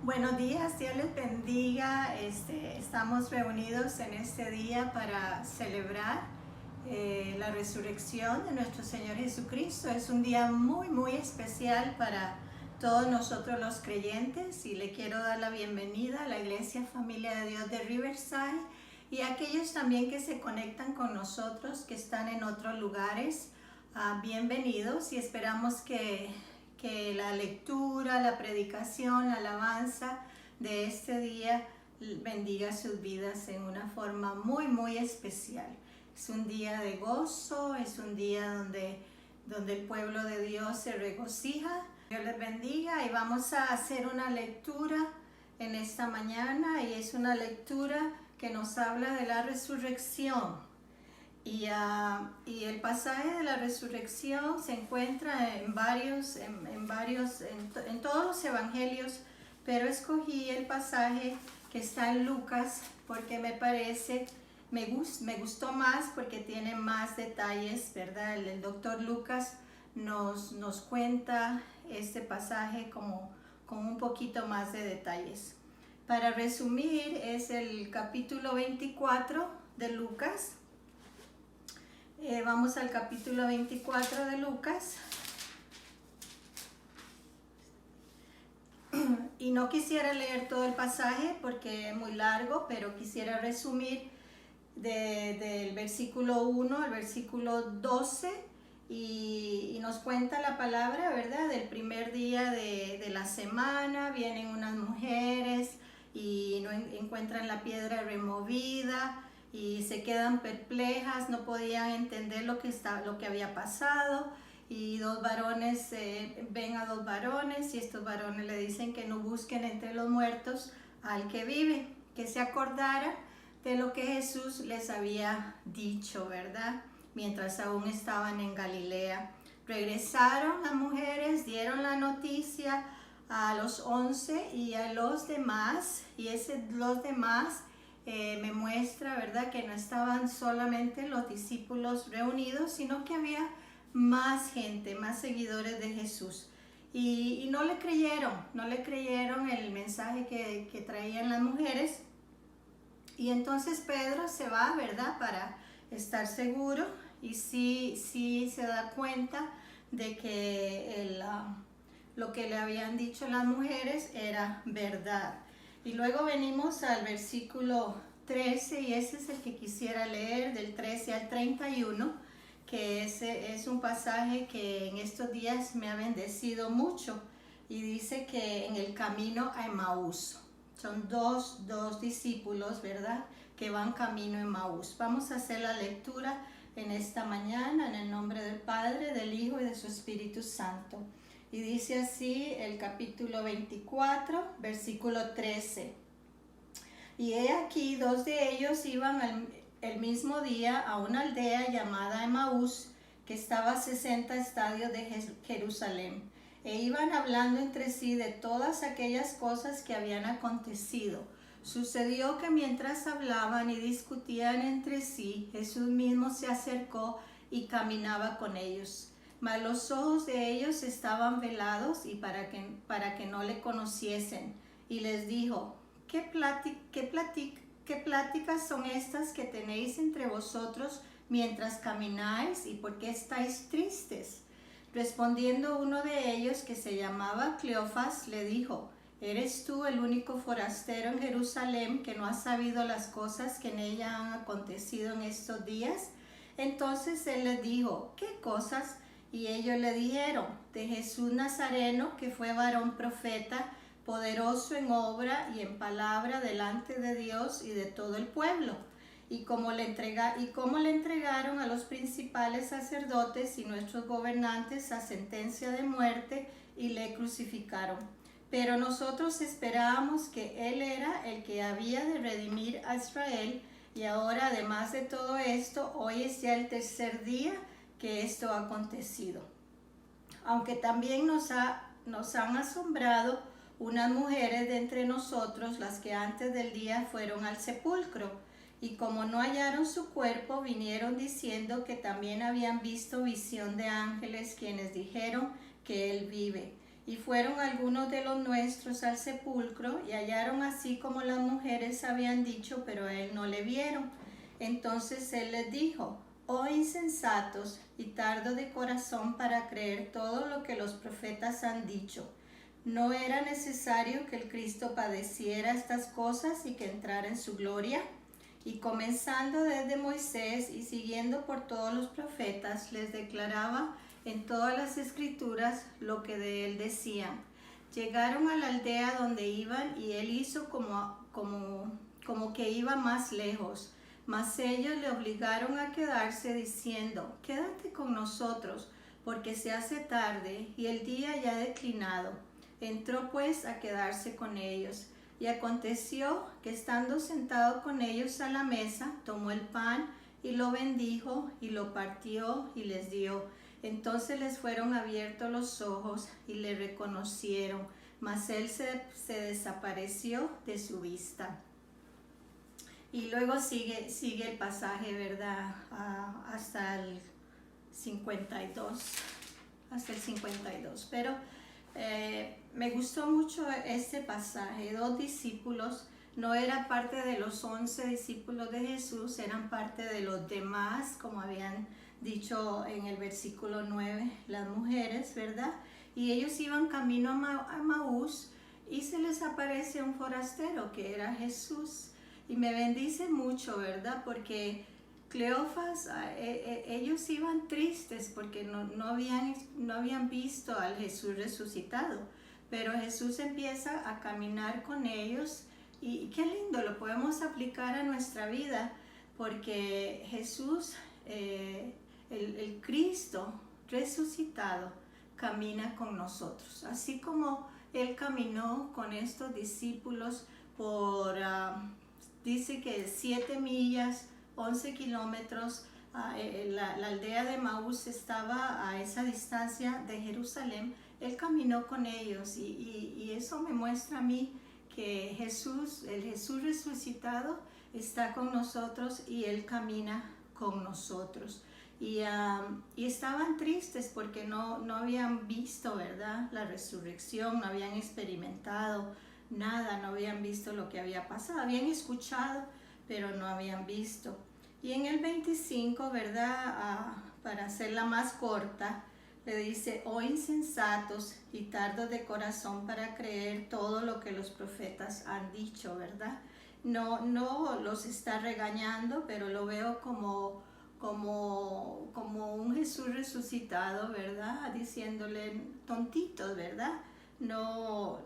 Buenos días, Dios les bendiga. Estamos reunidos en este día para celebrar la resurrección de nuestro Señor Jesucristo. Es un día muy especial para todos nosotros los creyentes y le quiero dar la bienvenida a la Iglesia Familia de Dios de Riverside y a aquellos también que se conectan con nosotros, que están en otros lugares. Bienvenidos y esperamos que la lectura, la predicación, la alabanza de este día bendiga sus vidas en una forma muy especial. Es un día de gozo, es un día donde el pueblo de Dios se regocija. Dios les bendiga y vamos a hacer una lectura en esta mañana y es una lectura que nos habla de la resurrección. Y el pasaje de la resurrección se encuentra en todos los evangelios, pero escogí el pasaje que está en Lucas porque me gustó más porque tiene más detalles, ¿verdad? El doctor Lucas nos cuenta este pasaje con un poquito más de detalles. Para resumir, es el capítulo 24 de Lucas. Vamos al capítulo 24 de Lucas. Y no quisiera leer todo el pasaje porque es muy largo, pero quisiera resumir del versículo 1 al versículo 12 y nos cuenta la palabra, ¿verdad? Del primer día de la semana, vienen unas mujeres y no encuentran la piedra removida y se quedan perplejas, no podían entender lo que había pasado y dos varones ven a dos varones y estos varones le dicen que no busquen entre los muertos al que vive, que se acordara de lo que Jesús les había dicho, ¿verdad? Mientras aún estaban en Galilea. Regresaron las mujeres, dieron la noticia a los 11 y a los demás, y los demás me muestra, ¿verdad?, que no estaban solamente los discípulos reunidos, sino que había más gente, más seguidores de Jesús. Y no le creyeron el mensaje que traían las mujeres. Y entonces Pedro se va, ¿verdad?, para estar seguro y sí se da cuenta de que lo que le habían dicho las mujeres era verdad. Y luego venimos al versículo 13 y ese es el que quisiera leer del 13 al 31, que ese es un pasaje que en estos días me ha bendecido mucho y dice que en el camino a Emaús. Son dos discípulos, ¿verdad?, que van camino a Emaús. Vamos a hacer la lectura en esta mañana en el nombre del Padre, del Hijo y de su Espíritu Santo. Y dice así el capítulo 24, versículo 13. Y he aquí, dos de ellos iban el mismo día a una aldea llamada Emaús, que estaba a 60 estadios de Jerusalén, e iban hablando entre sí de todas aquellas cosas que habían acontecido. Sucedió que mientras hablaban y discutían entre sí, Jesús mismo se acercó y caminaba con ellos. Mas los ojos de ellos estaban velados y para que no le conociesen. Y les dijo, ¿qué pláticas son estas que tenéis entre vosotros mientras camináis y por qué estáis tristes? Respondiendo uno de ellos, que se llamaba Cleofas, le dijo, ¿eres tú el único forastero en Jerusalén que no ha sabido las cosas que en ella han acontecido en estos días? Entonces él les dijo, ¿qué cosas? Y ellos le dijeron, de Jesús Nazareno, que fue varón profeta, poderoso en obra y en palabra delante de Dios y de todo el pueblo, y cómo le entregaron a los principales sacerdotes y nuestros gobernantes a sentencia de muerte y le crucificaron. Pero nosotros esperábamos que Él era el que había de redimir a Israel, y ahora, además de todo esto, hoy es ya el tercer día que esto ha acontecido. Aunque también nos han asombrado unas mujeres de entre nosotros, las que antes del día fueron al sepulcro, y como no hallaron su cuerpo, vinieron diciendo que también habían visto visión de ángeles, quienes dijeron que Él vive. Y fueron algunos de los nuestros al sepulcro y hallaron así como las mujeres habían dicho, pero a él no le vieron. Entonces él les dijo: oh insensatos y tardos de corazón para creer todo lo que los profetas han dicho. ¿No era necesario que el Cristo padeciera estas cosas y que entrara en su gloria? Y comenzando desde Moisés y siguiendo por todos los profetas, les declaraba en todas las escrituras lo que de él decían. Llegaron a la aldea donde iban y él hizo como que iba más lejos. Mas ellos le obligaron a quedarse diciendo: quédate con nosotros, porque se hace tarde y el día ya ha declinado. Entró pues a quedarse con ellos. Y aconteció que estando sentado con ellos a la mesa, tomó el pan y lo bendijo y lo partió y les dio. Entonces les fueron abiertos los ojos y le reconocieron, mas él se desapareció de su vista. Y luego sigue el pasaje, ¿verdad? Hasta el 52. Hasta el 52. Pero me gustó mucho este pasaje. 2 discípulos, no era parte de los 11 discípulos de Jesús, eran parte de los demás, como habían dicho en el versículo 9, las mujeres, ¿verdad? Y ellos iban camino a Maús y se les aparece un forastero que era Jesús. Y me bendice mucho, ¿verdad? Porque Cleofas, ellos iban tristes porque no habían visto al Jesús resucitado. Pero Jesús empieza a caminar con ellos y qué lindo, lo podemos aplicar a nuestra vida porque Jesús, el Cristo resucitado, camina con nosotros. Así como Él caminó con estos discípulos por... dice que 7 millas, 11 kilómetros, la aldea de Maús estaba a esa distancia de Jerusalén. Él caminó con ellos y eso me muestra a mí que Jesús, el Jesús resucitado, está con nosotros y Él camina con nosotros. Y estaban tristes porque no habían visto, ¿verdad?, la resurrección, no habían experimentado nada, no habían visto lo que había pasado, habían escuchado, pero no habían visto. Y en el 25, ¿verdad?, para hacerla más corta, le dice: oh insensatos y tardos de corazón para creer todo lo que los profetas han dicho, ¿verdad? No los está regañando, pero lo veo como un Jesús resucitado, ¿verdad?, diciéndole: tontitos, ¿verdad? No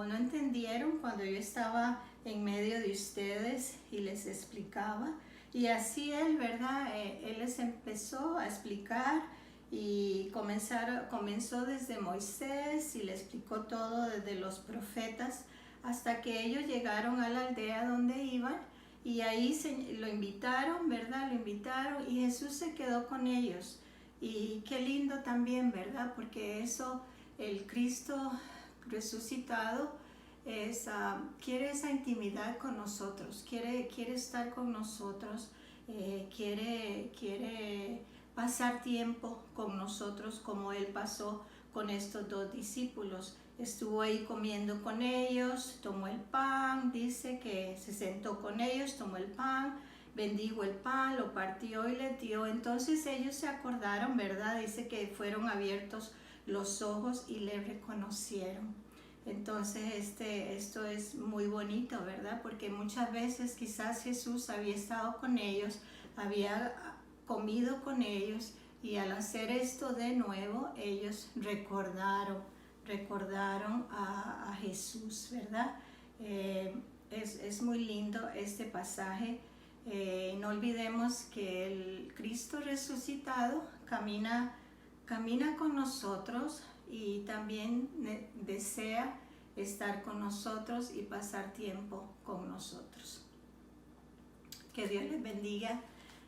entendieron cuando yo estaba en medio de ustedes y les explicaba. Y así Él, ¿verdad? Él les empezó a explicar y comenzó desde Moisés y le explicó todo desde los profetas hasta que ellos llegaron a la aldea donde iban y ahí lo invitaron, ¿verdad? Lo invitaron y Jesús se quedó con ellos. Y qué lindo también, ¿verdad? Porque eso, el Cristo resucitado quiere esa intimidad con nosotros, quiere estar con nosotros, quiere pasar tiempo con nosotros como Él pasó con estos 2 discípulos. Estuvo ahí comiendo con ellos, tomó el pan, dice que se sentó con ellos, tomó el pan, bendijo el pan, lo partió y les dio. Entonces ellos se acordaron, ¿verdad? Dice que fueron abiertos los ojos y le reconocieron. Entonces esto es muy bonito, ¿verdad? Porque muchas veces quizás Jesús había estado con ellos, había comido con ellos y al hacer esto de nuevo ellos recordaron a Jesús, ¿verdad? Es muy lindo este pasaje. No olvidemos que el Cristo resucitado camina con nosotros y también desea estar con nosotros y pasar tiempo con nosotros. Que Dios les bendiga.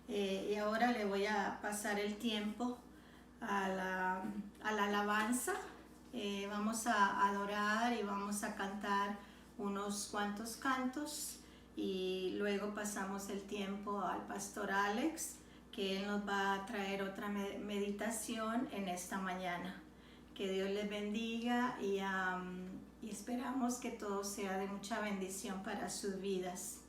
Y ahora le voy a pasar el tiempo a la alabanza. Vamos a adorar y vamos a cantar unos cuantos cantos y luego pasamos el tiempo al pastor Alex, que él nos va a traer otra meditación en esta mañana. Que Dios les bendiga y esperamos que todo sea de mucha bendición para sus vidas.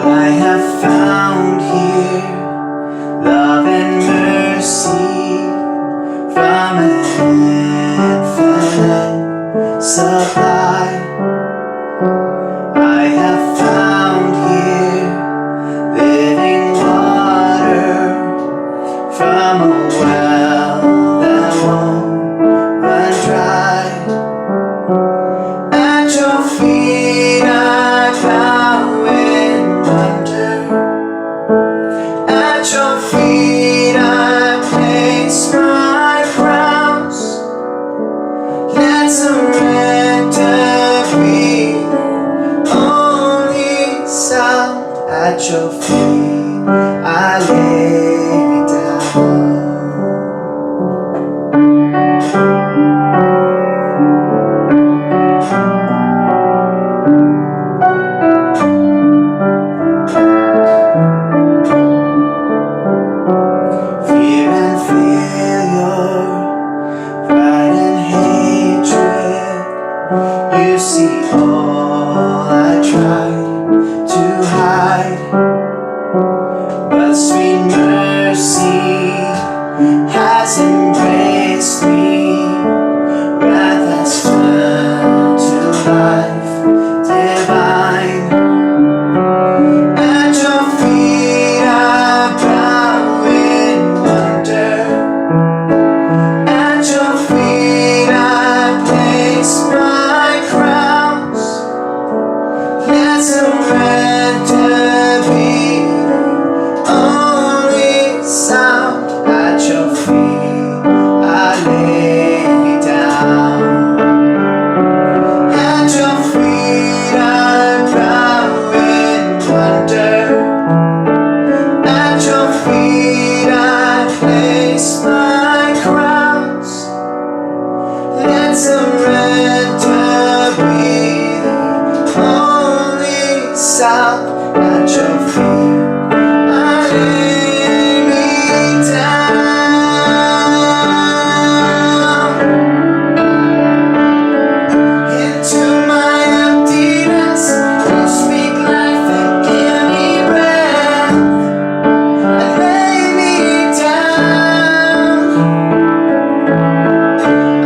I have found here love and mercy from an infinite supply. I have found here living water from a well that won't run dry. At your feet I bow in wonder. At your feet I place my crowns. Let surrender be the only sound. At your feet I lay down. Fear and failure, pride and hatred, you see all I tried to hide. But sweet mercy has embraced me, wrath has turned to life divine. At your feet I bow in wonder. At your feet I place my crowns. Let surrender be the only sound. At your feet I lay down. At your feet I bow in wonder. At your feet I place my crowns. Let surrender be the only sound. At your feet I lay me down. Into my emptiness, you speak life and give me breath. And lay me down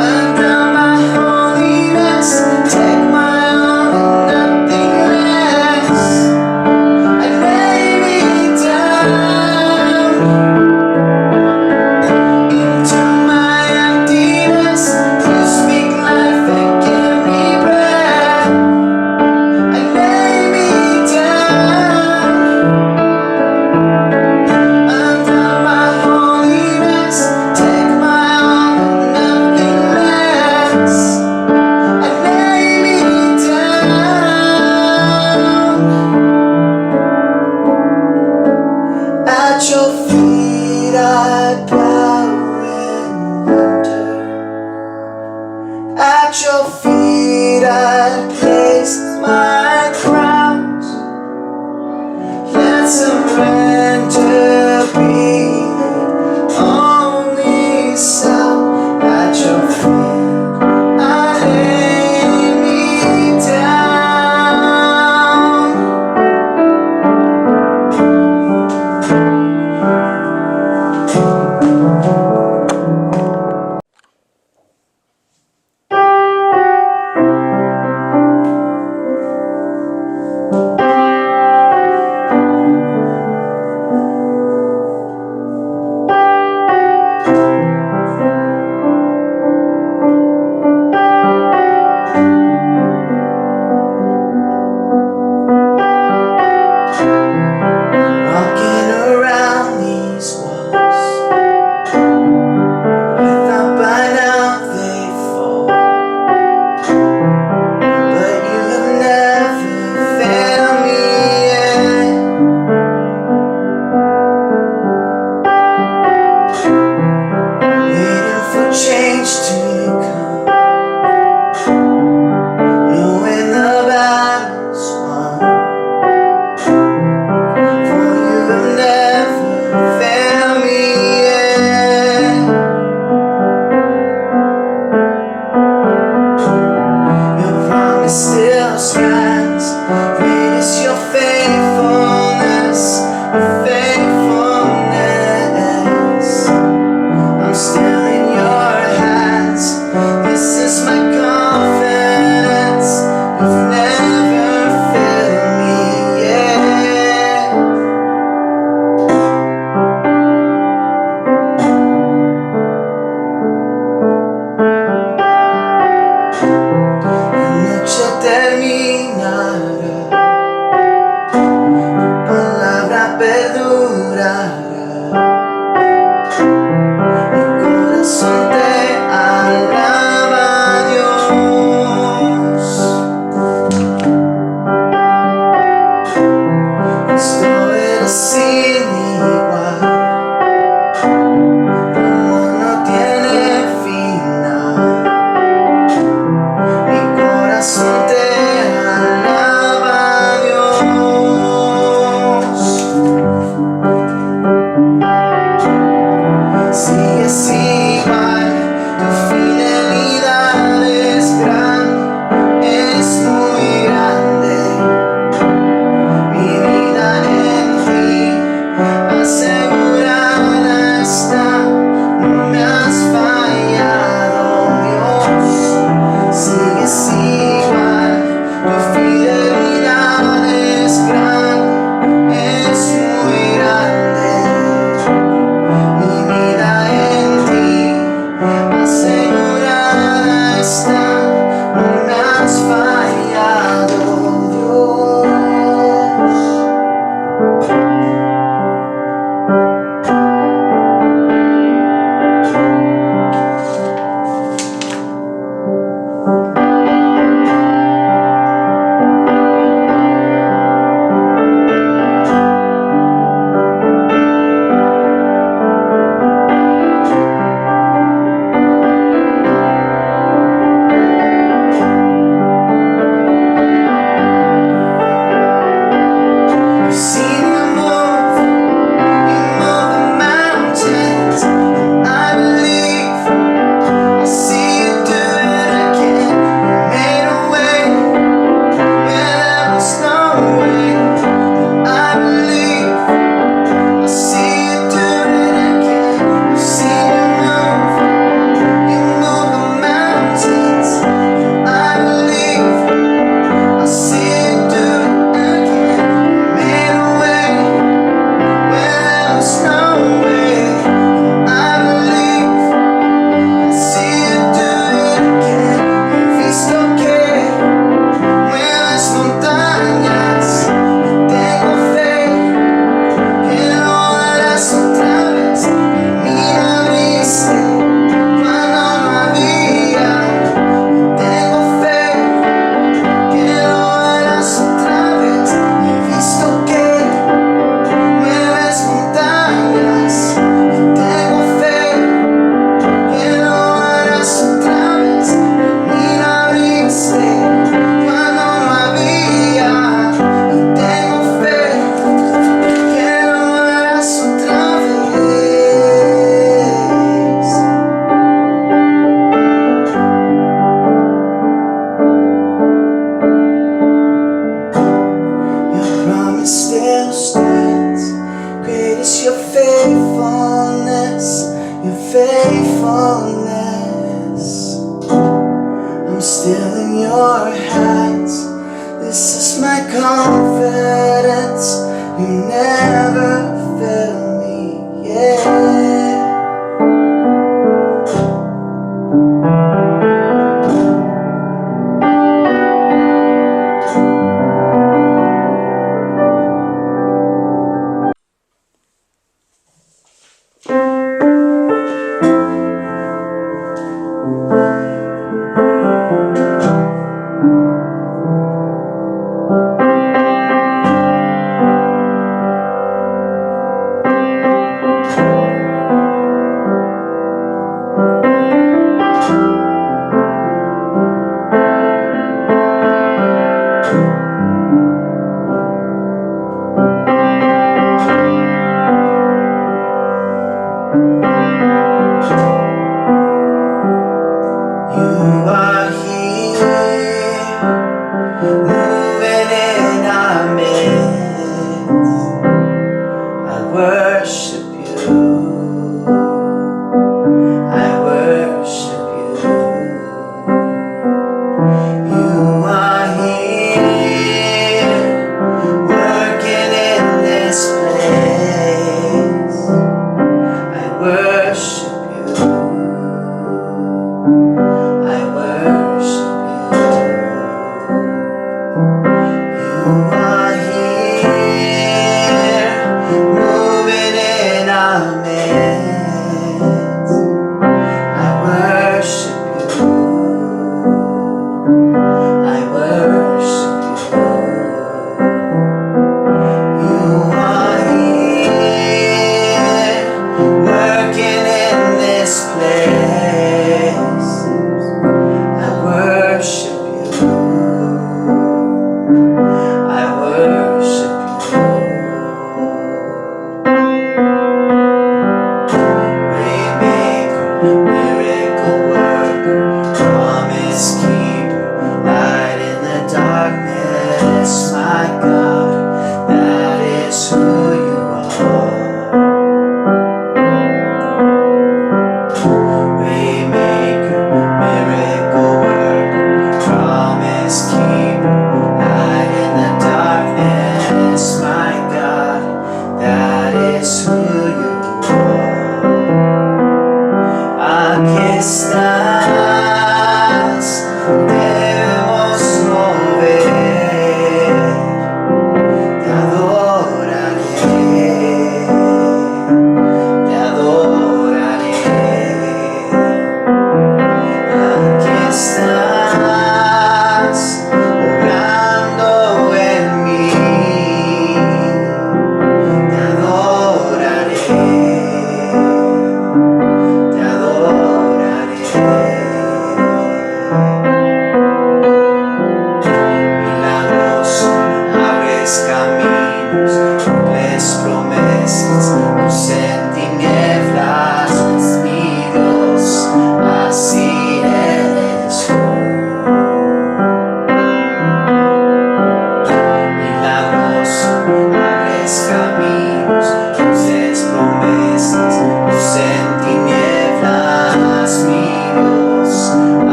under my holiness. Take my own and nothing less. And lay me down into my emptiness. You speak life and give me breath. And lay me down under my holiness. Take my own and nothing less. And lay me down. At your feet I bow in wonder. At your feet I place my crowns. Let surrender be the only sound. At your feet I lay me down. faithfulness. I'm still in your hands. This is my confidence. You never fail me, yeah.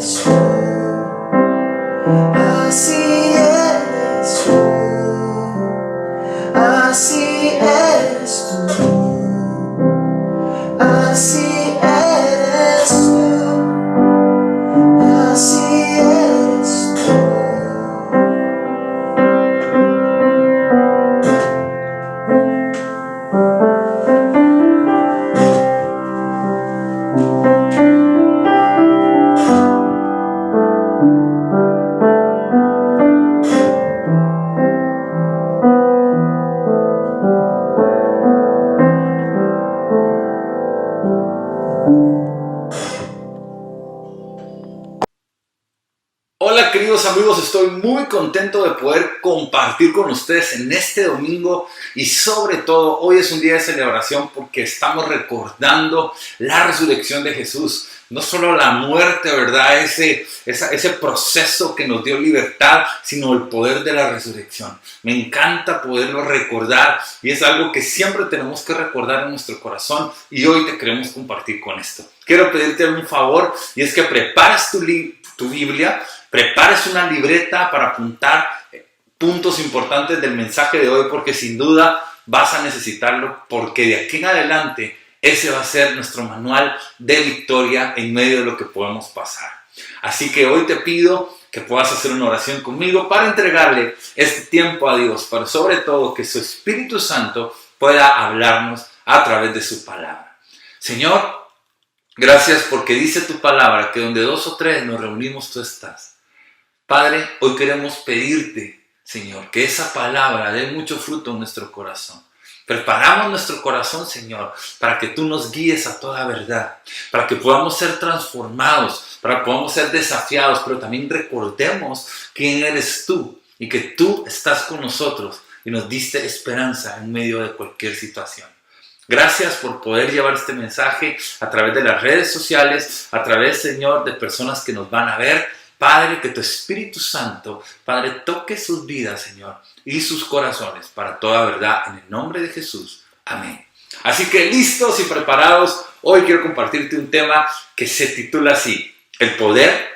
eres tú, así eres tú, así eres tú, así eres tú, así eres tú. Hola queridos amigos, estoy muy contento de poder compartir con ustedes en este domingo y sobre todo hoy es un día de celebración porque estamos recordando la resurrección de Jesús. No solo la muerte, ¿verdad? Ese proceso que nos dio libertad, sino el poder de la resurrección. Me encanta poderlo recordar y es algo que siempre tenemos que recordar en nuestro corazón y hoy te queremos compartir con esto. Quiero pedirte un favor y es que prepares tu Biblia, prepares una libreta para apuntar puntos importantes del mensaje de hoy porque sin duda vas a necesitarlo porque de aquí en adelante ese va a ser nuestro manual de victoria en medio de lo que podemos pasar. Así que hoy te pido que puedas hacer una oración conmigo para entregarle este tiempo a Dios, pero sobre todo que su Espíritu Santo pueda hablarnos a través de su palabra. Señor, gracias porque dice tu palabra que donde 2 o 3 nos reunimos tú estás. Padre, hoy queremos pedirte, Señor, que esa palabra dé mucho fruto en nuestro corazón. Preparamos nuestro corazón, Señor, para que tú nos guíes a toda verdad, para que podamos ser transformados, para que podamos ser desafiados, pero también recordemos quién eres tú y que tú estás con nosotros y nos diste esperanza en medio de cualquier situación. Gracias por poder llevar este mensaje a través de las redes sociales, a través, Señor, de personas que nos van a ver. Padre, que tu Espíritu Santo, Padre, toque sus vidas, Señor, y sus corazones para toda verdad, en el nombre de Jesús. Amén. Así que listos y preparados, hoy quiero compartirte un tema que se titula así, el poder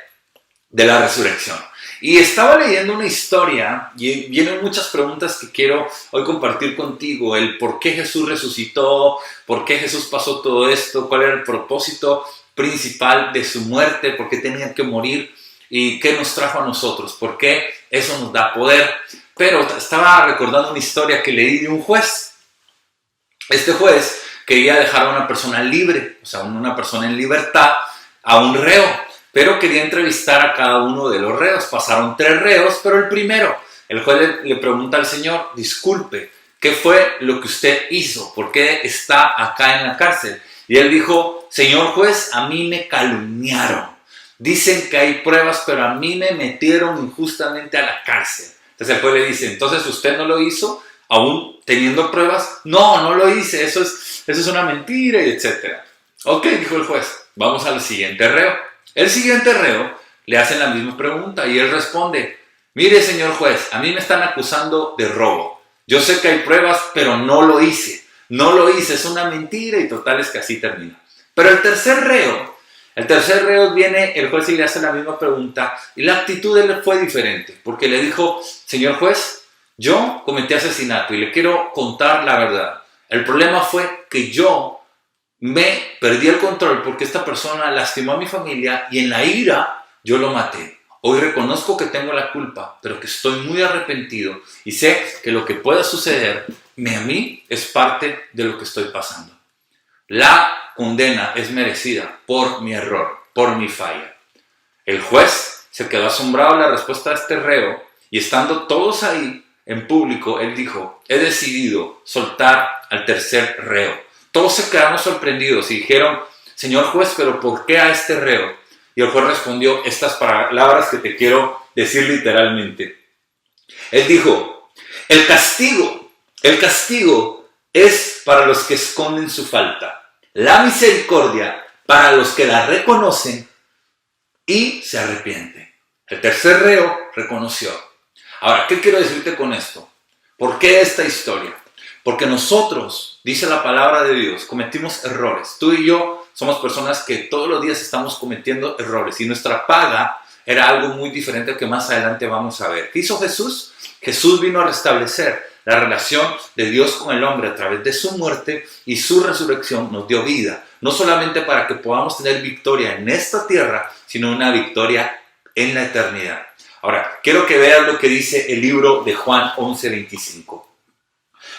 de la resurrección. Y estaba leyendo una historia y vienen muchas preguntas que quiero hoy compartir contigo. El por qué Jesús resucitó, por qué Jesús pasó todo esto, cuál era el propósito principal de su muerte, por qué tenía que morir y qué nos trajo a nosotros, por qué eso nos da poder. Pero estaba recordando una historia que leí de un juez. Este juez quería dejar a una persona libre, o sea, una persona en libertad, a un reo. Pero quería entrevistar a cada uno de los reos. Pasaron 3 reos, pero el primero, el juez le pregunta al Señor, disculpe, ¿qué fue lo que usted hizo? ¿Por qué está acá en la cárcel? Y él dijo, señor juez, a mí me calumniaron. Dicen que hay pruebas, pero a mí me metieron injustamente a la cárcel. Entonces el juez le dice, entonces usted no lo hizo, aún teniendo pruebas. No, no lo hice, eso es una mentira, etc. Ok, dijo el juez, vamos al siguiente reo. El siguiente reo le hacen la misma pregunta y él responde, mire señor juez, a mí me están acusando de robo. Yo sé que hay pruebas, pero no lo hice. No lo hice, es una mentira y total es que así termina. Pero el tercer reo viene, el juez y le hace la misma pregunta y la actitud de él fue diferente porque le dijo, señor juez, yo cometí asesinato y le quiero contar la verdad. El problema fue que yo me perdí el control porque esta persona lastimó a mi familia y en la ira yo lo maté. Hoy reconozco que tengo la culpa, pero que estoy muy arrepentido y sé que lo que pueda suceder a mí es parte de lo que estoy pasando. La condena es merecida por mi error, por mi falla. El juez se quedó asombrado de la respuesta de este reo y estando todos ahí en público, él dijo, he decidido soltar al tercer reo. Todos se quedaron sorprendidos y dijeron, señor juez, ¿pero por qué a este reo? Y el juez respondió estas palabras que te quiero decir literalmente. Él dijo, el castigo es para los que esconden su falta, la misericordia para los que la reconocen y se arrepienten. El tercer reo reconoció. Ahora, ¿qué quiero decirte con esto? ¿Por qué esta historia? Porque nosotros, dice la palabra de Dios, cometimos errores. Tú y yo somos personas que todos los días estamos cometiendo errores y nuestra paga era algo muy diferente que más adelante vamos a ver. ¿Qué hizo Jesús? Jesús vino a restablecer la relación de Dios con el hombre a través de su muerte y su resurrección nos dio vida. No solamente para que podamos tener victoria en esta tierra, sino una victoria en la eternidad. Ahora, quiero que vean lo que dice el libro de Juan 11:25.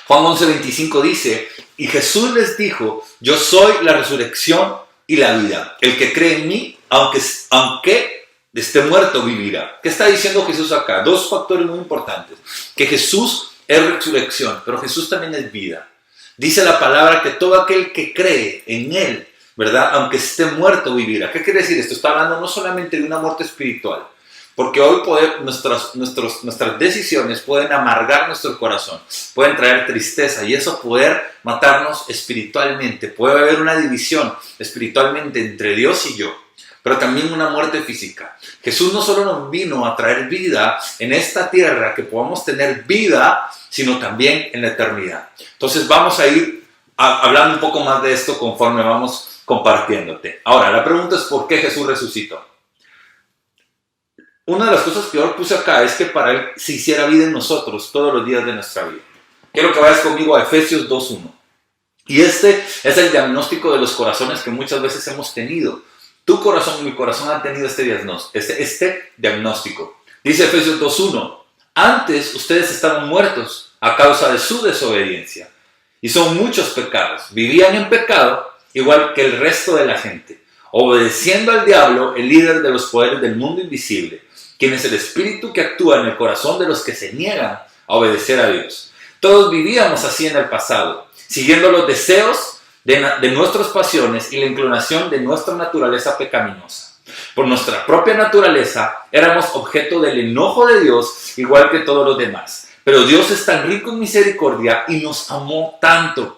Juan 11:25 dice, y Jesús les dijo, yo soy la resurrección y la vida. El que cree en mí, aunque esté muerto, vivirá. ¿Qué está diciendo Jesús acá? Dos factores muy importantes. Que Jesús es resurrección, pero Jesús también es vida. Dice la palabra que todo aquel que cree en Él, ¿verdad? Aunque esté muerto, vivirá. ¿Qué quiere decir esto? Está hablando no solamente de una muerte espiritual, porque hoy nuestras decisiones pueden amargar nuestro corazón, pueden traer tristeza y eso poder matarnos espiritualmente. Puede haber una división espiritualmente entre Dios y yo, pero también una muerte física. Jesús no solo nos vino a traer vida en esta tierra, que podamos tener vida, sino también en la eternidad. Entonces vamos a ir hablando un poco más de esto conforme vamos compartiéndote. Ahora, la pregunta es ¿por qué Jesús resucitó? Una de las cosas que yo puse acá es que para Él se hiciera vida en nosotros todos los días de nuestra vida. Quiero que vayas conmigo a Efesios 2:1. Y este es el diagnóstico de los corazones que muchas veces hemos tenido. Tu corazón y mi corazón han tenido este diagnóstico. Dice Efesios 2:1. Antes ustedes estaban muertos a causa de su desobediencia. Y son muchos pecados. Vivían en pecado igual que el resto de la gente, obedeciendo al diablo, el líder de los poderes del mundo invisible, quien es el espíritu que actúa en el corazón de los que se niegan a obedecer a Dios. Todos vivíamos así en el pasado, siguiendo los deseos de nuestras pasiones y la inclinación de nuestra naturaleza pecaminosa. Por nuestra propia naturaleza éramos objeto del enojo de Dios igual que todos los demás. Pero Dios es tan rico en misericordia y nos amó tanto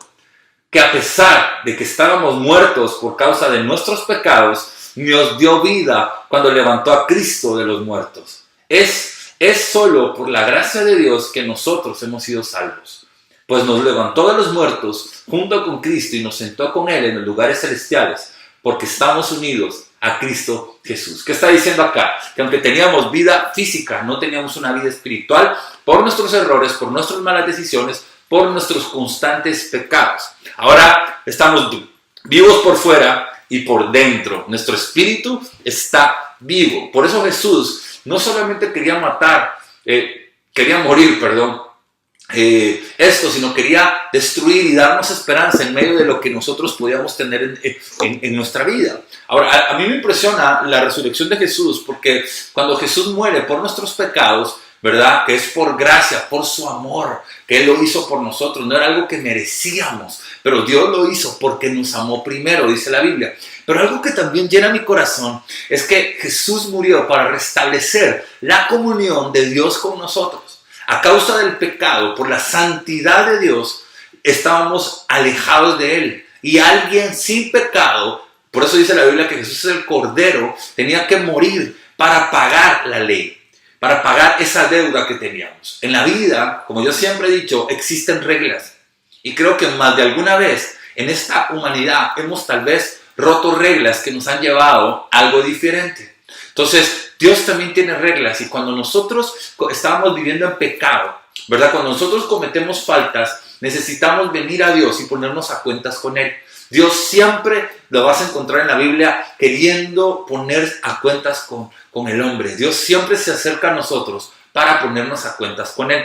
que a pesar de que estábamos muertos por causa de nuestros pecados, nos dio vida cuando levantó a Cristo de los muertos. Es solo por la gracia de Dios que nosotros hemos sido salvos. Pues nos levantó de los muertos junto con Cristo y nos sentó con Él en los lugares celestiales, porque estamos unidos a Cristo Jesús. ¿Qué está diciendo acá? Que aunque teníamos vida física, no teníamos una vida espiritual por nuestros errores, por nuestras malas decisiones, por nuestros constantes pecados. Ahora estamos vivos por fuera y por dentro. Nuestro espíritu está vivo. Por eso Jesús no solamente quería morir, sino quería destruir y darnos esperanza en medio de lo que nosotros podíamos tener en nuestra vida. Ahora, a mí me impresiona la resurrección de Jesús, porque cuando Jesús muere por nuestros pecados, ¿verdad? Que es por gracia, por su amor, que Él lo hizo por nosotros. No era algo que merecíamos, pero Dios lo hizo porque nos amó primero, dice la Biblia. Pero algo que también llena mi corazón es que Jesús murió para restablecer la comunión de Dios con nosotros. A causa del pecado, por la santidad de Dios, estábamos alejados de Él. Y alguien sin pecado, por eso dice la Biblia que Jesús es el Cordero, tenía que morir para pagar la ley, para pagar esa deuda que teníamos. En la vida, como yo siempre he dicho, existen reglas. Y creo que más de alguna vez en esta humanidad hemos tal vez roto reglas que nos han llevado a algo diferente. Entonces, Dios también tiene reglas y cuando nosotros estábamos viviendo en pecado, ¿verdad? Cuando nosotros cometemos faltas, necesitamos venir a Dios y ponernos a cuentas con Él. Dios siempre lo vas a encontrar en la Biblia queriendo poner a cuentas con el hombre. Dios siempre se acerca a nosotros para ponernos a cuentas con Él.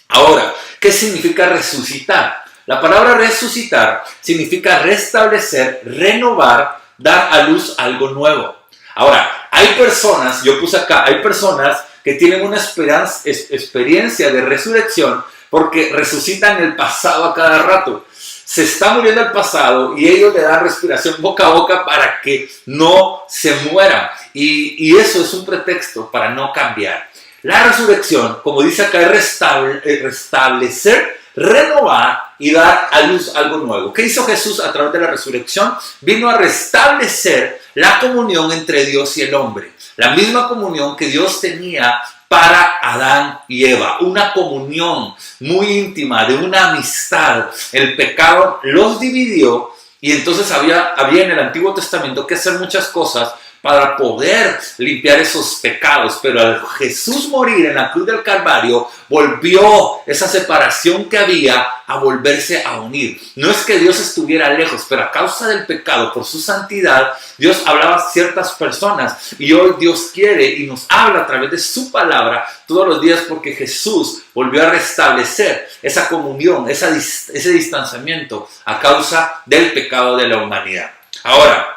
Ahora, ¿qué significa resucitar? La palabra resucitar significa restablecer, renovar, dar a luz algo nuevo. Ahora, hay personas, yo puse acá, hay personas que tienen una experiencia de resurrección porque resucitan el pasado a cada rato. Se está muriendo el pasado y ellos le dan respiración boca a boca para que no se muera. Y eso es un pretexto para no cambiar. La resurrección, como dice acá, es restablecer, renovar y dar a luz algo nuevo. ¿Qué hizo Jesús a través de la resurrección? Vino a restablecer la comunión entre Dios y el hombre. La misma comunión que Dios tenía para Adán y Eva. Una comunión muy íntima, de una amistad. El pecado los dividió Y entonces había en el Antiguo Testamento que hacer muchas cosas para poder limpiar esos pecados, pero al Jesús morir en la cruz del Calvario, volvió esa separación que había a volverse a unir. No es que Dios estuviera lejos, pero a causa del pecado, por su santidad, Dios hablaba a ciertas personas, y hoy Dios quiere y nos habla a través de su palabra todos los días, porque Jesús volvió a restablecer esa comunión, ese distanciamiento a causa del pecado de la humanidad. Ahora,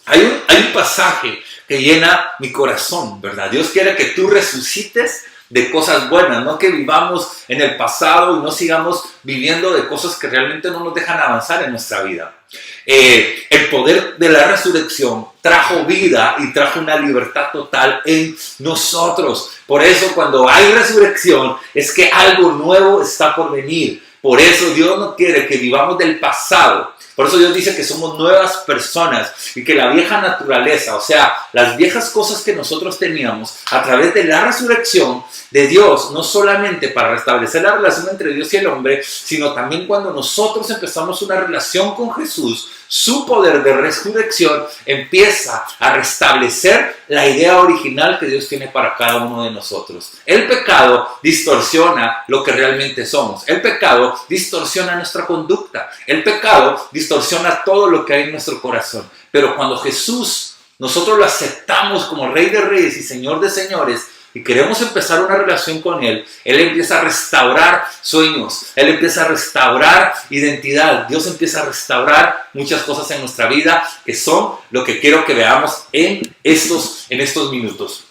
hay un pasaje que llena mi corazón, ¿verdad? Dios quiere que tú resucites de cosas buenas, no que vivamos en el pasado y no sigamos viviendo de cosas que realmente no nos dejan avanzar en nuestra vida. El poder de la resurrección trajo vida y trajo una libertad total en nosotros. Por eso cuando hay resurrección es que algo nuevo está por venir. Por eso Dios no quiere que vivamos del pasado. Por eso Dios dice que somos nuevas personas y que la vieja naturaleza, o sea, las viejas cosas que nosotros teníamos a través de la resurrección de Dios, no solamente para restablecer la relación entre Dios y el hombre, sino también cuando nosotros empezamos una relación con Jesús, su poder de resurrección empieza a restablecer la idea original que Dios tiene para cada uno de nosotros. El pecado distorsiona lo que realmente somos. El pecado distorsiona nuestra conducta. El pecado distorsiona todo lo que hay en nuestro corazón. Pero cuando Jesús, nosotros lo aceptamos como Rey de Reyes y Señor de Señores, y queremos empezar una relación con Él, Él empieza a restaurar sueños, Él empieza a restaurar identidad, Dios empieza a restaurar muchas cosas en nuestra vida que son lo que quiero que veamos en estos minutos.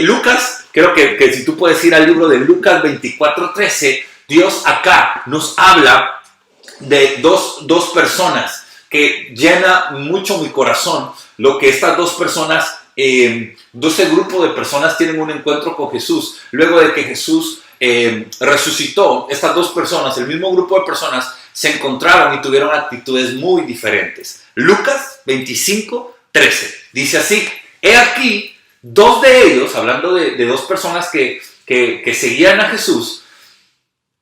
Lucas, creo que si tú puedes ir al libro de Lucas 24:13, Dios acá nos habla de dos personas que llena mucho mi corazón, lo que estas dos personas, ese grupo de personas tienen un encuentro con Jesús. Luego de que Jesús resucitó, estas dos personas, el mismo grupo de personas, se encontraron y tuvieron actitudes muy diferentes. Lucas 25:13 dice así: he aquí, dos de ellos, hablando de dos personas que seguían a Jesús,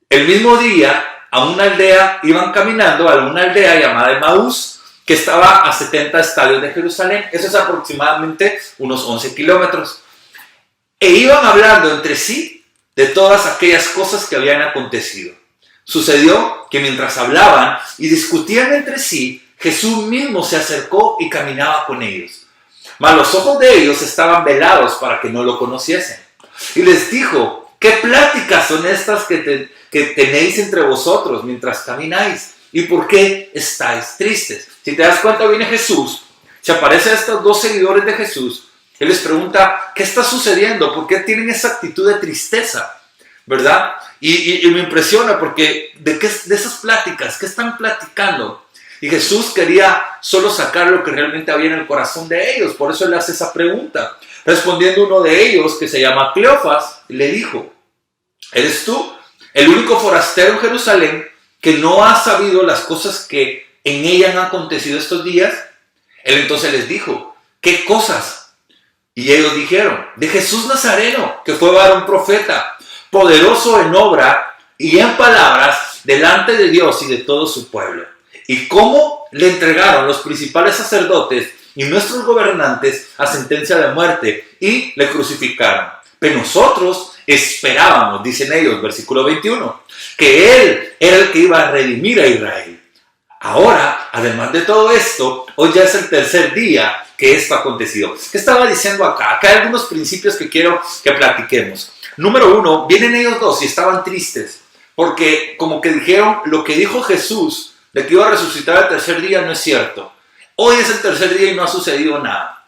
el mismo día a una aldea, iban caminando a una aldea llamada Emaús, que estaba a 70 estadios de Jerusalén. Eso es aproximadamente unos 11 kilómetros. E iban hablando entre sí de todas aquellas cosas que habían acontecido. Sucedió que mientras hablaban y discutían entre sí, Jesús mismo se acercó y caminaba con ellos. Mas los ojos de ellos estaban velados para que no lo conociesen. Y les dijo: ¿qué pláticas son estas que tenéis entre vosotros mientras camináis? ¿Y por qué estáis tristes? Si te das cuenta, viene Jesús, se aparece a estos dos seguidores de Jesús. Él les pregunta: ¿qué está sucediendo? ¿Por qué tienen esa actitud de tristeza? ¿Verdad? Y me impresiona porque de esas pláticas, ¿qué están platicando? Y Jesús quería solo sacar lo que realmente había en el corazón de ellos. Por eso él hace esa pregunta. Respondiendo uno de ellos, que se llama Cleofas, le dijo: ¿eres tú el único forastero en Jerusalén que no ha sabido las cosas que en ella han acontecido estos días? Él entonces les dijo: ¿qué cosas? Y ellos dijeron: de Jesús Nazareno, que fue varón profeta, poderoso en obra y en palabras delante de Dios y de todo su pueblo. Y cómo le entregaron los principales sacerdotes y nuestros gobernantes a sentencia de muerte y le crucificaron. Pero nosotros esperábamos, dicen ellos, versículo 21, que Él era el que iba a redimir a Israel. Ahora, además de todo esto, hoy ya es el tercer día que esto ha acontecido. ¿Qué estaba diciendo acá? Acá hay algunos principios que quiero que platiquemos. Número uno, vienen ellos dos y estaban tristes, porque como que dijeron, lo que dijo Jesús de que iba a resucitar el tercer día no es cierto. Hoy es el tercer día y no ha sucedido nada.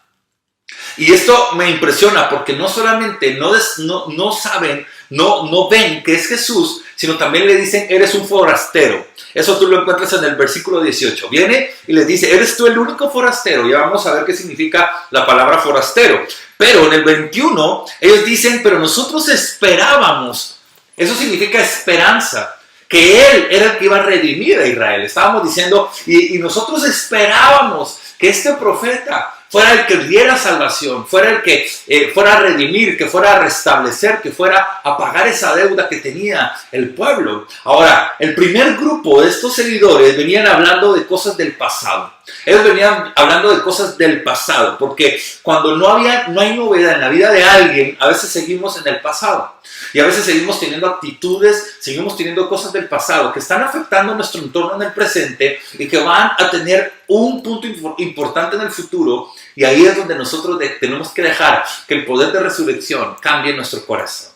Y esto me impresiona porque no solamente no saben, no ven que es Jesús, sino también le dicen: eres un forastero. Eso tú lo encuentras en el versículo 18. Viene y les dice: eres tú el único forastero. Ya vamos a ver qué significa la palabra forastero. Pero en el 21 ellos dicen: pero nosotros esperábamos. Eso significa esperanza, que Él era el que iba a redimir a Israel. Estábamos diciendo, y nosotros esperábamos que este profeta fuera el que diera salvación, fuera el que fuera a redimir, que fuera a restablecer, que fuera a pagar esa deuda que tenía el pueblo. Ahora, el primer grupo de estos seguidores venían hablando de cosas del pasado. Ellos venían hablando de cosas del pasado, porque cuando no hay novedad en la vida de alguien, a veces seguimos en el pasado. Y a veces seguimos teniendo actitudes, seguimos teniendo cosas del pasado que están afectando nuestro entorno en el presente y que van a tener un punto importante en el futuro. Y ahí es donde nosotros tenemos que dejar que el poder de resurrección cambie nuestro corazón.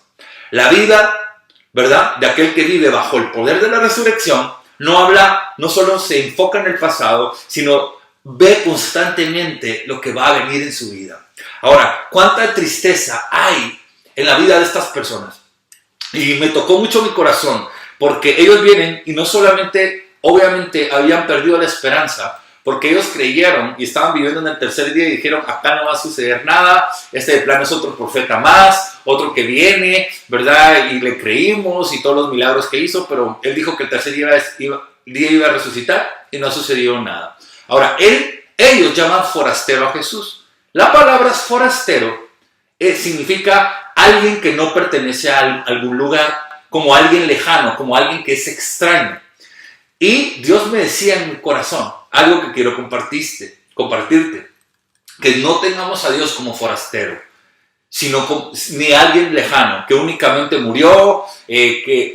La vida, ¿verdad?, de aquel que vive bajo el poder de la resurrección no solo se enfoca en el pasado, sino ve constantemente lo que va a venir en su vida. Ahora, ¿cuánta tristeza hay en la vida de estas personas? Y me tocó mucho mi corazón, porque ellos vienen y no solamente, obviamente, habían perdido la esperanza, porque ellos creyeron y estaban viviendo en el tercer día y dijeron, acá no va a suceder nada, este de plano es otro profeta más, otro que viene, ¿verdad? Y le creímos y todos los milagros que hizo, pero él dijo que el tercer día iba a resucitar y no sucedió nada. Ahora, ellos llaman forastero a Jesús. La palabra forastero significa alguien que no pertenece a algún lugar, como alguien lejano, como alguien que es extraño. Y Dios me decía en mi corazón, algo que quiero compartirte, que no tengamos a Dios como forastero, ni alguien lejano, que únicamente murió,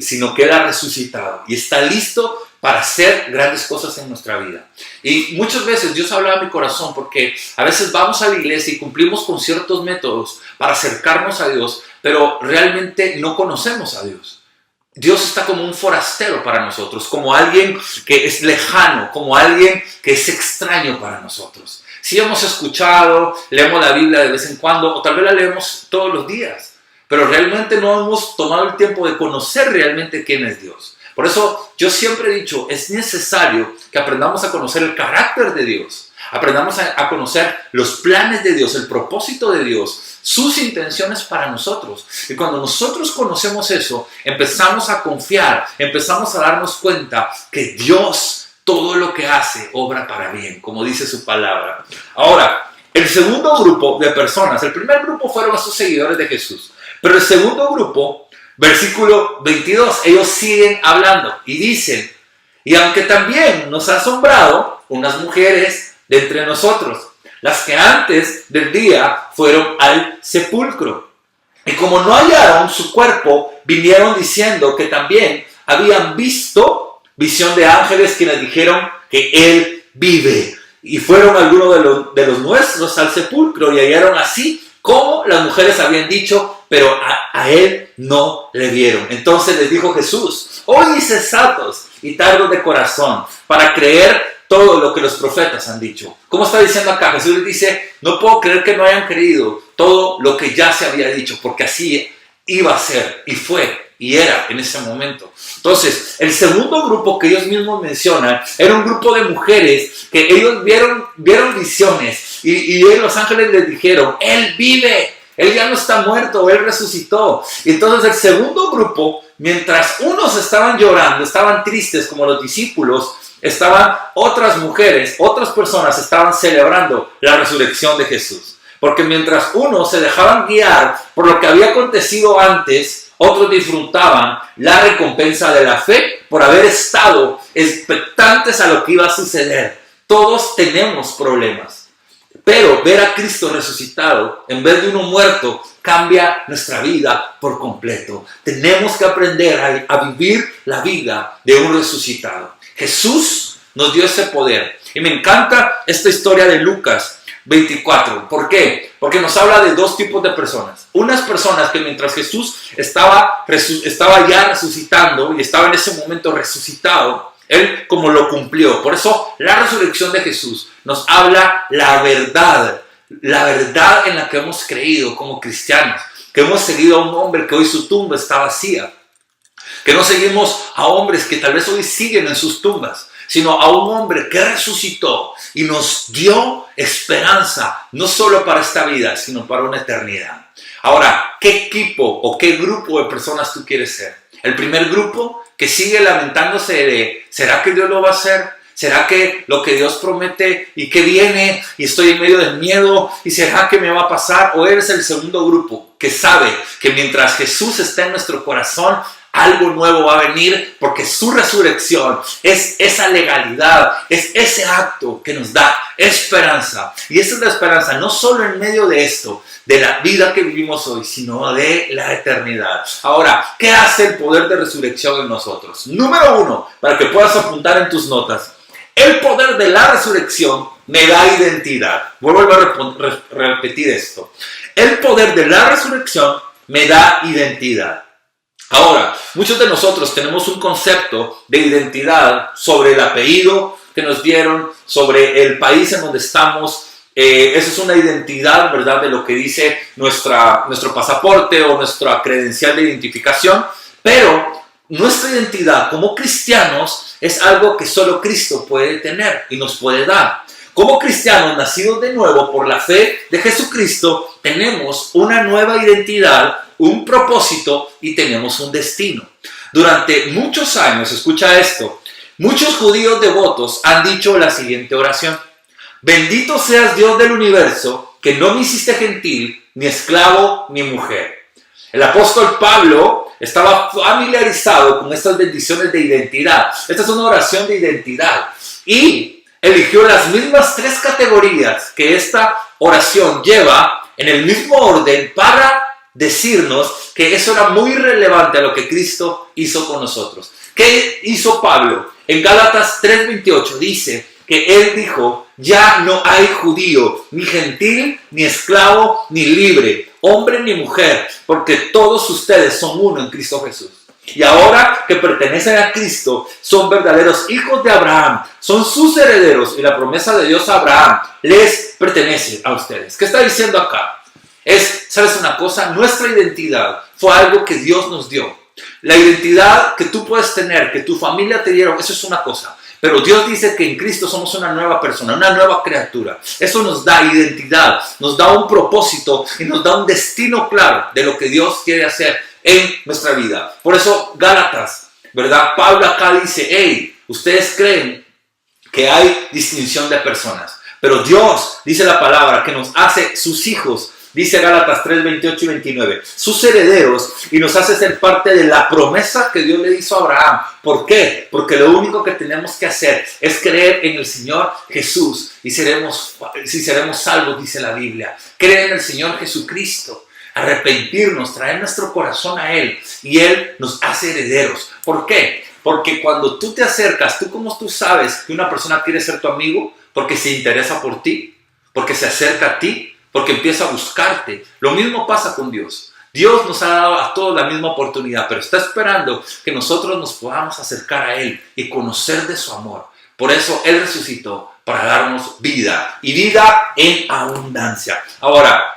sino que Él ha resucitado y está listo para hacer grandes cosas en nuestra vida. Y muchas veces Dios hablaba a mi corazón porque a veces vamos a la iglesia y cumplimos con ciertos métodos para acercarnos a Dios, pero realmente no conocemos a Dios. Dios está como un forastero para nosotros, como alguien que es lejano, como alguien que es extraño para nosotros. Si hemos escuchado, leemos la Biblia de vez en cuando, o tal vez la leemos todos los días, pero realmente no hemos tomado el tiempo de conocer realmente quién es Dios. Por eso yo siempre he dicho, es necesario que aprendamos a conocer el carácter de Dios, aprendamos a conocer los planes de Dios, el propósito de Dios, sus intenciones para nosotros. Y cuando nosotros conocemos eso, empezamos a confiar, empezamos a darnos cuenta que Dios todo lo que hace obra para bien, como dice su palabra. Ahora, el segundo grupo de personas, el primer grupo fueron esos seguidores de Jesús, pero el segundo grupo, versículo 22, ellos siguen hablando y dicen, y aunque también nos ha asombrado unas mujeres de entre nosotros, las que antes del día fueron al sepulcro. Y como no hallaron su cuerpo, vinieron diciendo que también habían visto visión de ángeles quienes dijeron que Él vive. Y fueron algunos de los nuestros al sepulcro y hallaron así como las mujeres habían dicho, pero a Él no le vieron. Entonces les dijo Jesús, oye insensatos y tardos de corazón para creer todo lo que los profetas han dicho. ¿Cómo está diciendo acá? Jesús les dice, no puedo creer que no hayan creído todo lo que ya se había dicho, porque así iba a ser, y fue, y era en ese momento. Entonces, el segundo grupo que ellos mismos mencionan, era un grupo de mujeres que ellos vieron visiones, y los ángeles les dijeron, Él vive, Él ya no está muerto, Él resucitó. Y entonces el segundo grupo, mientras unos estaban llorando, estaban tristes como los discípulos, estaban otras mujeres, otras personas estaban celebrando la resurrección de Jesús. Porque mientras unos se dejaban guiar por lo que había acontecido antes, otros disfrutaban la recompensa de la fe por haber estado expectantes a lo que iba a suceder. Todos tenemos problemas, pero ver a Cristo resucitado en vez de uno muerto cambia nuestra vida por completo. Tenemos que aprender a vivir la vida de un resucitado. Jesús nos dio ese poder. Y me encanta esta historia de Lucas 24. ¿Por qué? Porque nos habla de dos tipos de personas. Unas personas que mientras Jesús estaba ya resucitando y estaba en ese momento resucitado, Él como lo cumplió. Por eso la resurrección de Jesús nos habla la verdad en la que hemos creído como cristianos, que hemos seguido a un hombre que hoy su tumba está vacía, que no seguimos a hombres que tal vez hoy siguen en sus tumbas, sino a un hombre que resucitó y nos dio esperanza, no solo para esta vida, sino para una eternidad. Ahora, ¿qué equipo o qué grupo de personas tú quieres ser? El primer grupo que sigue lamentándose de, ¿será que Dios lo va a hacer? ¿Será que lo que Dios promete y que viene y estoy en medio del miedo y será que me va a pasar? ¿O eres el segundo grupo que sabe que mientras Jesús está en nuestro corazón, algo nuevo va a venir porque su resurrección es esa legalidad, es ese acto que nos da esperanza? Y esa es la esperanza no solo en medio de esto, de la vida que vivimos hoy, sino de la eternidad. Ahora, ¿qué hace el poder de resurrección en nosotros? Número 1, para que puedas apuntar en tus notas. El poder de la resurrección me da identidad. Vuelvo a repetir esto. El poder de la resurrección me da identidad. Ahora, muchos de nosotros tenemos un concepto de identidad sobre el apellido que nos dieron, sobre el país en donde estamos. Esa es una identidad, ¿verdad?, de lo que dice nuestro pasaporte o nuestra credencial de identificación. Pero nuestra identidad como cristianos es algo que solo Cristo puede tener y nos puede dar. Como cristianos nacidos de nuevo por la fe de Jesucristo, tenemos una nueva identidad, un propósito y tenemos un destino. Durante muchos años, escucha esto, muchos judíos devotos han dicho la siguiente oración: bendito seas Dios del universo, que no me hiciste gentil, ni esclavo, ni mujer. El apóstol Pablo estaba familiarizado con estas bendiciones de identidad. Esta es una oración de identidad. Y eligió las mismas 3 categorías que esta oración lleva en el mismo orden para decirnos que eso era muy relevante a lo que Cristo hizo con nosotros. ¿Qué hizo Pablo? En Gálatas 3:28 dice que él dijo: ya no hay judío, ni gentil, ni esclavo, ni libre, hombre ni mujer, porque todos ustedes son uno en Cristo Jesús. Y ahora que pertenecen a Cristo, son verdaderos hijos de Abraham, son sus herederos y la promesa de Dios a Abraham les pertenece a ustedes. ¿Qué está diciendo acá? ¿Sabes una cosa? Nuestra identidad fue algo que Dios nos dio. La identidad que tú puedes tener, que tu familia te dieron, eso es una cosa. Pero Dios dice que en Cristo somos una nueva persona, una nueva criatura. Eso nos da identidad, nos da un propósito y nos da un destino claro de lo que Dios quiere hacer en nuestra vida. Por eso Gálatas, ¿verdad? Pablo acá dice: hey, ustedes creen que hay distinción de personas, pero Dios, dice la palabra, que nos hace sus hijos. Dice Gálatas 3:28 y 29, sus herederos, y nos hace ser parte de la promesa que Dios le hizo a Abraham. ¿Por qué? Porque lo único que tenemos que hacer es creer en el Señor Jesús y seremos salvos, dice la Biblia. Creer en el Señor Jesucristo, arrepentirnos, traer nuestro corazón a Él y Él nos hace herederos. ¿Por qué? Porque cuando tú te acercas, ¿cómo tú sabes que una persona quiere ser tu amigo? Porque se interesa por ti, porque se acerca a ti, porque empieza a buscarte. Lo mismo pasa con Dios. Dios nos ha dado a todos la misma oportunidad, pero está esperando que nosotros nos podamos acercar a Él y conocer de su amor. Por eso Él resucitó, para darnos vida, y vida en abundancia. Ahora,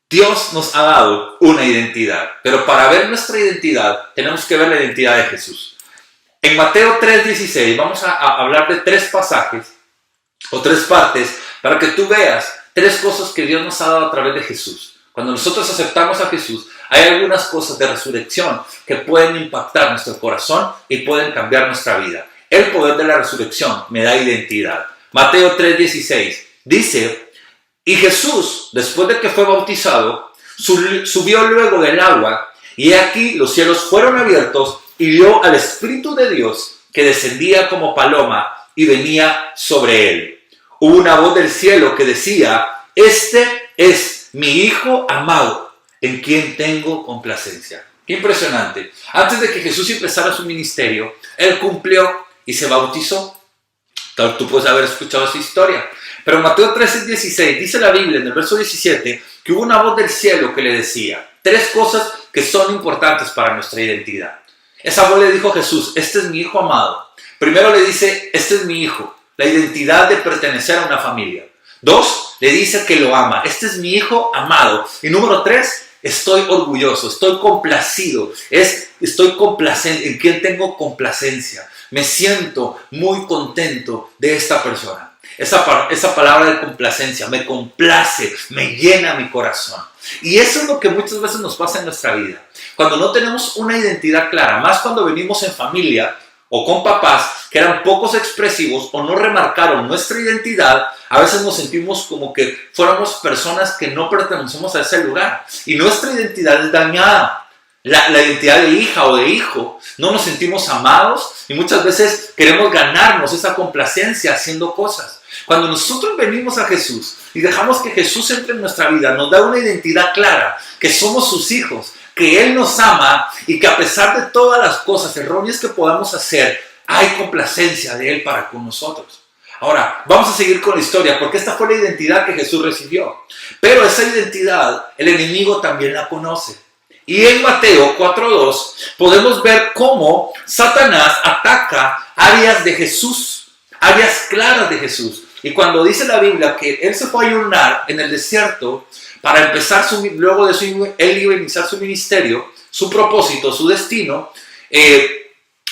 Dios nos ha dado una identidad, pero para ver nuestra identidad, tenemos que ver la identidad de Jesús. En Mateo 3:16 vamos a hablar de 3 pasajes, o 3 partes, para que tú veas 3 cosas que Dios nos ha dado a través de Jesús. Cuando nosotros aceptamos a Jesús, hay algunas cosas de resurrección que pueden impactar nuestro corazón y pueden cambiar nuestra vida. El poder de la resurrección me da identidad. Mateo 3:16 dice: y Jesús, después de que fue bautizado, subió luego del agua, y he aquí los cielos fueron abiertos, y vio al Espíritu de Dios que descendía como paloma y venía sobre él. Hubo una voz del cielo que decía: este es mi Hijo amado, en quien tengo complacencia. Qué impresionante. Antes de que Jesús empezara su ministerio, Él cumplió y se bautizó. Tú puedes haber escuchado esa historia. Pero en Mateo 13:16 dice la Biblia en el verso 17 que hubo una voz del cielo que le decía 3 cosas que son importantes para nuestra identidad. Esa voz le dijo a Jesús: este es mi Hijo amado. Primero le dice: este es mi Hijo. La identidad de pertenecer a una familia. 2, le dice que lo ama. Este es mi Hijo amado. Y número 3, estoy orgulloso, estoy complacido. Estoy complacente, en quien tengo complacencia. Me siento muy contento de esta persona. Esa palabra de complacencia me complace, me llena mi corazón. Y eso es lo que muchas veces nos pasa en nuestra vida. Cuando no tenemos una identidad clara, más cuando venimos en familia, o con papás que eran pocos expresivos o no remarcaron nuestra identidad, a veces nos sentimos como que fuéramos personas que no pertenecemos a ese lugar y nuestra identidad es dañada. La identidad de hija o de hijo, no nos sentimos amados y muchas veces queremos ganarnos esa complacencia haciendo cosas. Cuando nosotros venimos a Jesús y dejamos que Jesús entre en nuestra vida, nos da una identidad clara, que somos sus hijos, que Él nos ama y que a pesar de todas las cosas erróneas que podamos hacer, hay complacencia de Él para con nosotros. Ahora, vamos a seguir con la historia, porque esta fue la identidad que Jesús recibió. Pero esa identidad, el enemigo también la conoce. Y en Mateo 4:2 podemos ver cómo Satanás ataca áreas de Jesús, áreas claras de Jesús. Y cuando dice la Biblia que Él se fue a ayunar en el desierto para empezar, luego de eso, Él iba a iniciar su ministerio, su propósito, su destino,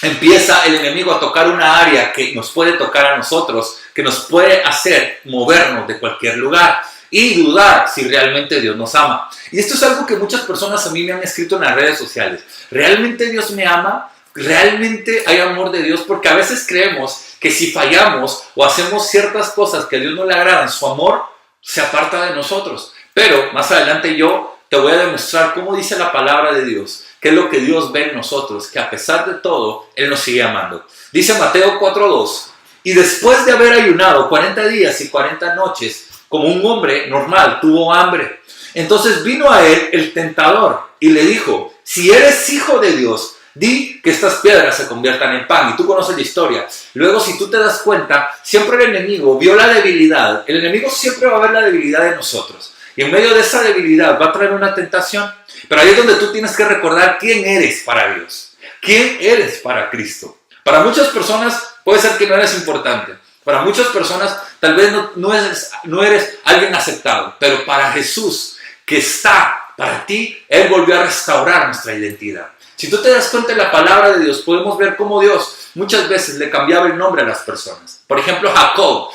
empieza el enemigo a tocar una área que nos puede tocar a nosotros, que nos puede hacer movernos de cualquier lugar y dudar si realmente Dios nos ama. Y esto es algo que muchas personas a mí me han escrito en las redes sociales. ¿Realmente Dios me ama? ¿Realmente hay amor de Dios? Porque a veces creemos que si fallamos o hacemos ciertas cosas que a Dios no le agradan, su amor se aparta de nosotros. Pero más adelante yo te voy a demostrar cómo dice la palabra de Dios, qué es lo que Dios ve en nosotros, que a pesar de todo, Él nos sigue amando. Dice Mateo 4:2, y después de haber ayunado 40 días y 40 noches, como un hombre normal, tuvo hambre. Entonces vino a Él el tentador y le dijo, si eres hijo de Dios, di que estas piedras se conviertan en pan. Y tú conoces la historia. Luego, si tú te das cuenta, siempre el enemigo vio la debilidad. El enemigo siempre va a ver la debilidad de nosotros. Y en medio de esa debilidad va a traer una tentación. Pero ahí es donde tú tienes que recordar quién eres para Dios. ¿Quién eres para Cristo? Para muchas personas puede ser que no eres importante. Para muchas personas tal vez no eres alguien aceptado. Pero para Jesús, que está para ti, Él volvió a restaurar nuestra identidad. Si tú te das cuenta de la palabra de Dios, podemos ver cómo Dios muchas veces le cambiaba el nombre a las personas. Por ejemplo, Jacob,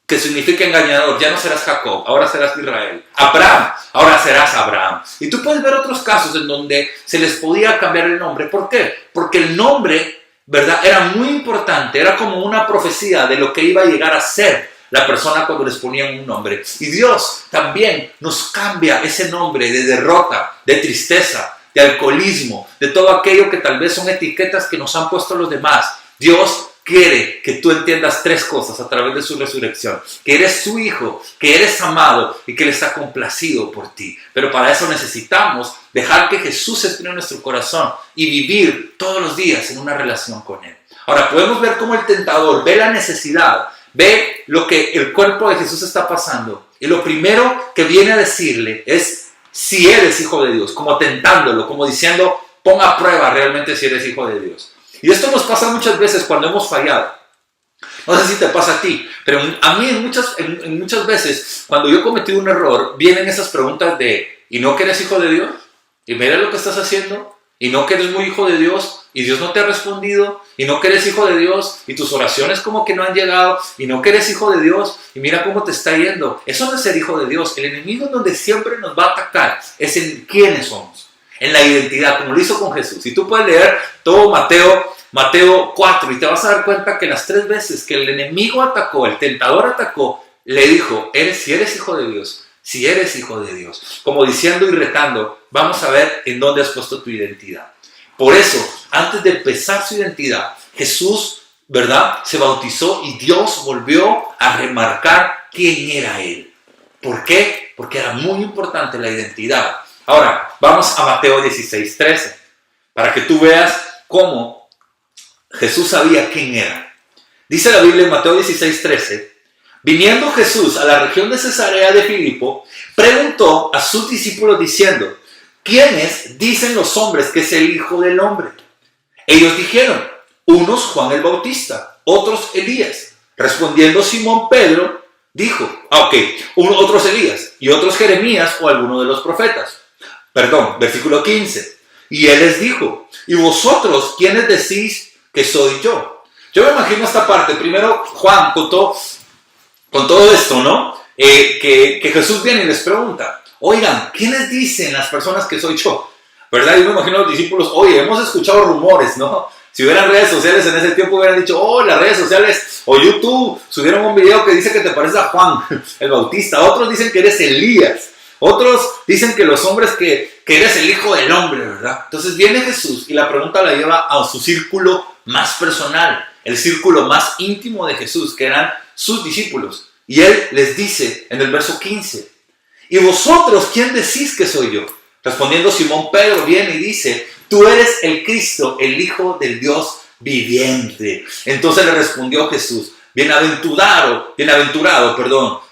que significa engañador, ya no serás Jacob, ahora serás Israel. Abraham, ahora serás Abraham. Y tú puedes ver otros casos en donde se les podía cambiar el nombre. ¿Por qué? Porque el nombre, ¿verdad?, era muy importante, era como una profecía de lo que iba a llegar a ser la persona cuando les ponían un nombre. Y Dios también nos cambia ese nombre de derrota, de tristeza, de alcoholismo, de todo aquello que tal vez son etiquetas que nos han puesto los demás. Dios quiere que tú entiendas tres cosas a través de su resurrección: que eres su hijo, que eres amado y que Él está complacido por ti. Pero para eso necesitamos dejar que Jesús esté en nuestro corazón y vivir todos los días en una relación con Él. Ahora podemos ver cómo el tentador ve la necesidad, ve lo que el cuerpo de Jesús está pasando, y lo primero que viene a decirle es si eres hijo de Dios, como tentándolo, como diciendo, pon a prueba realmente si eres hijo de Dios. Y esto nos pasa muchas veces cuando hemos fallado. No sé si te pasa a ti, pero a mí en muchas veces, cuando yo he cometido un error, vienen esas preguntas de, ¿y no que eres hijo de Dios? ¿Y mira lo que estás haciendo? ¿Y no que eres muy hijo de Dios? ¿Y Dios no te ha respondido? ¿Y no que eres hijo de Dios? ¿Y tus oraciones como que no han llegado? ¿Y no que eres hijo de Dios? Y mira cómo te está yendo. Eso no es ser hijo de Dios. El enemigo donde siempre nos va a atacar es en quiénes somos, en la identidad, como lo hizo con Jesús. Y tú puedes leer todo Mateo 4 y te vas a dar cuenta que las 3 veces que el enemigo atacó, el tentador atacó, le dijo, si eres hijo de Dios, si eres hijo de Dios. Como diciendo y retando, vamos a ver en dónde has puesto tu identidad. Por eso, antes de empezar su identidad, Jesús, ¿verdad?, se bautizó y Dios volvió a remarcar quién era Él. ¿Por qué? Porque era muy importante la identidad. Ahora, vamos a Mateo 16:13, para que tú veas cómo Jesús sabía quién era. Dice la Biblia en Mateo 16:13, viniendo Jesús a la región de Cesarea de Filipo, preguntó a sus discípulos diciendo, ¿quiénes dicen los hombres que es el Hijo del Hombre? Ellos dijeron, unos Juan el Bautista, otros Elías. Respondiendo Simón Pedro, dijo, otros Elías y otros Jeremías o alguno de los profetas. Versículo 15. Y él les dijo, ¿y vosotros quiénes decís que soy yo? Yo me imagino esta parte. Primero Juan con todo esto, ¿no? Que Jesús viene y les pregunta, oigan, ¿quiénes dicen las personas que soy yo? ¿Verdad? Yo me imagino a los discípulos, oye, hemos escuchado rumores, ¿no? Si hubieran redes sociales en ese tiempo hubieran dicho, oh, las redes sociales o YouTube subieron un video que dice que te pareces a Juan el Bautista. Otros dicen que eres Elías. Otros dicen que los hombres que eres el hijo del hombre, ¿verdad? Entonces viene Jesús y la pregunta la lleva a su círculo más personal, el círculo más íntimo de Jesús, que eran sus discípulos. Y él les dice en el verso 15, ¿y vosotros quién decís que soy yo? Respondiendo Simón Pedro viene y dice, tú eres el Cristo, el Hijo del Dios viviente. Entonces le respondió Jesús, bienaventurado,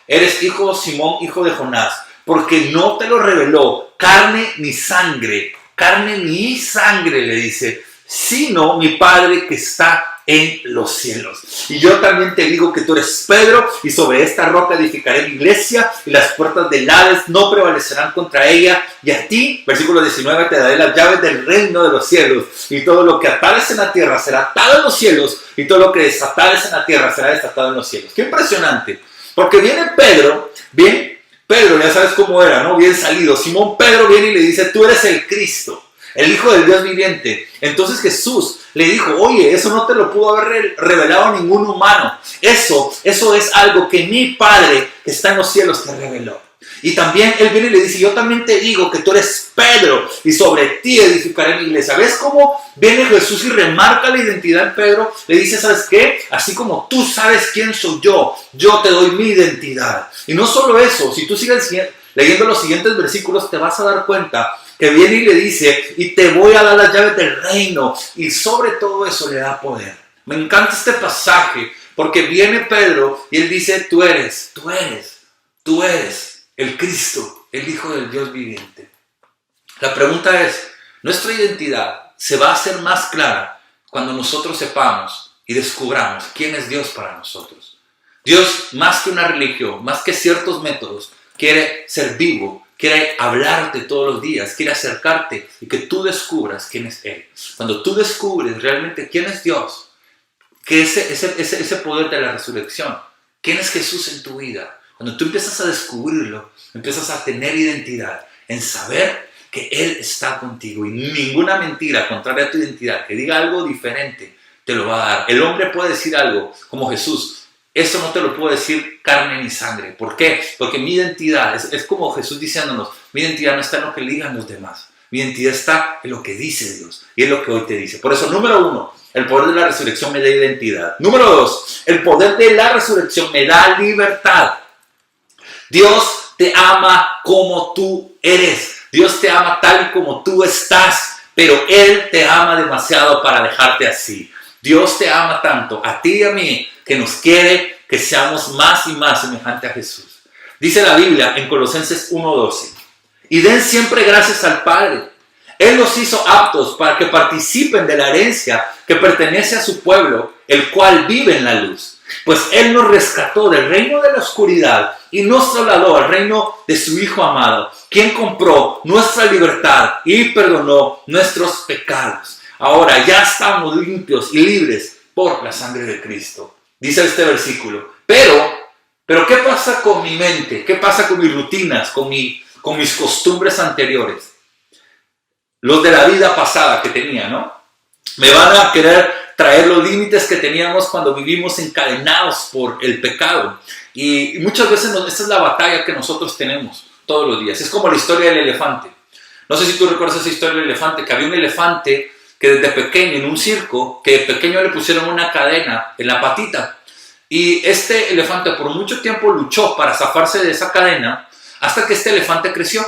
eres hijo Simón, hijo de Jonás, porque no te lo reveló carne ni sangre, le dice, sino mi Padre que está en los cielos. Y yo también te digo que tú eres Pedro, y sobre esta roca edificaré mi iglesia, y las puertas del Hades no prevalecerán contra ella, y a ti, versículo 19, te daré las llaves del reino de los cielos, y todo lo que atares en la tierra será atado en los cielos, y todo lo que desatares en la tierra será desatado en los cielos. Qué impresionante, porque viene Pedro, ya sabes cómo era, ¿no? Bien salido. Simón Pedro viene y le dice, tú eres el Cristo, el Hijo del Dios viviente. Entonces Jesús le dijo, oye, eso no te lo pudo haber revelado ningún humano. Eso es algo que mi Padre que está en los cielos te reveló. Y también él viene y le dice, yo también te digo que tú eres Pedro y sobre ti edificaré mi iglesia. ¿Ves cómo viene Jesús y remarca la identidad de Pedro? Le dice, ¿sabes qué? Así como tú sabes quién soy yo te doy mi identidad. Y no solo eso, si tú sigues leyendo los siguientes versículos te vas a dar cuenta que viene y le dice, y te voy a dar las llaves del reino, y sobre todo eso le da poder. Me encanta este pasaje, porque viene Pedro y él dice, tú eres el Cristo, el Hijo del Dios viviente. La pregunta es, nuestra identidad se va a hacer más clara cuando nosotros sepamos y descubramos quién es Dios para nosotros. Dios, más que una religión, más que ciertos métodos, quiere ser vivo, quiere hablarte todos los días, quiere acercarte y que tú descubras quién es Él. Cuando tú descubres realmente quién es Dios, que ese poder de la resurrección, quién es Jesús en tu vida, cuando tú empiezas a descubrirlo, empiezas a tener identidad en saber que Él está contigo y ninguna mentira contraria a tu identidad que diga algo diferente te lo va a dar. El hombre puede decir algo como Jesús, eso no te lo puedo decir carne ni sangre. ¿Por qué? Porque mi identidad, es como Jesús diciéndonos, mi identidad no está en lo que digan los demás. Mi identidad está en lo que dice Dios. Y es lo que hoy te dice. Por eso, número 1, el poder de la resurrección me da identidad. Número 2, el poder de la resurrección me da libertad. Dios te ama como tú eres. Dios te ama tal y como tú estás. Pero Él te ama demasiado para dejarte así. Dios te ama tanto, a ti y a mí, que nos quiere que seamos más y más semejantes a Jesús. Dice la Biblia en Colosenses 1:12, y den siempre gracias al Padre. Él los hizo aptos para que participen de la herencia que pertenece a su pueblo, el cual vive en la luz. Pues Él nos rescató del reino de la oscuridad y nos trasladó al reino de su Hijo amado, quien compró nuestra libertad y perdonó nuestros pecados. Ahora ya estamos limpios y libres por la sangre de Cristo. Dice este versículo. Pero ¿qué pasa con mi mente? ¿Qué pasa con mis rutinas? Con mis costumbres anteriores? Los de la vida pasada que tenía, ¿no? Me van a querer traer los límites que teníamos cuando vivimos encadenados por el pecado. Y muchas veces esta es la batalla que nosotros tenemos todos los días. Es como la historia del elefante. No sé si tú recuerdas esa historia del elefante, que había un elefante que desde pequeño, en un circo, que de pequeño le pusieron una cadena en la patita. Y este elefante por mucho tiempo luchó para zafarse de esa cadena hasta que este elefante creció.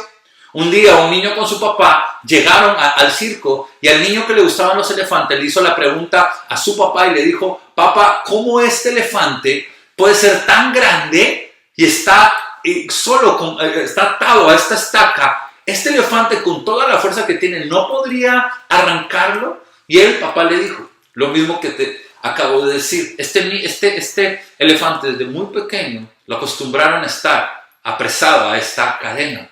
Un día un niño con su papá llegaron al circo y al niño que le gustaban los elefantes le hizo la pregunta a su papá y le dijo, papá, ¿cómo este elefante puede ser tan grande y está atado a esta estaca? Este elefante con toda la fuerza que tiene no podría arrancarlo. Y el papá le dijo lo mismo que te acabo de decir. Este elefante desde muy pequeño lo acostumbraron a estar apresado a esta cadena.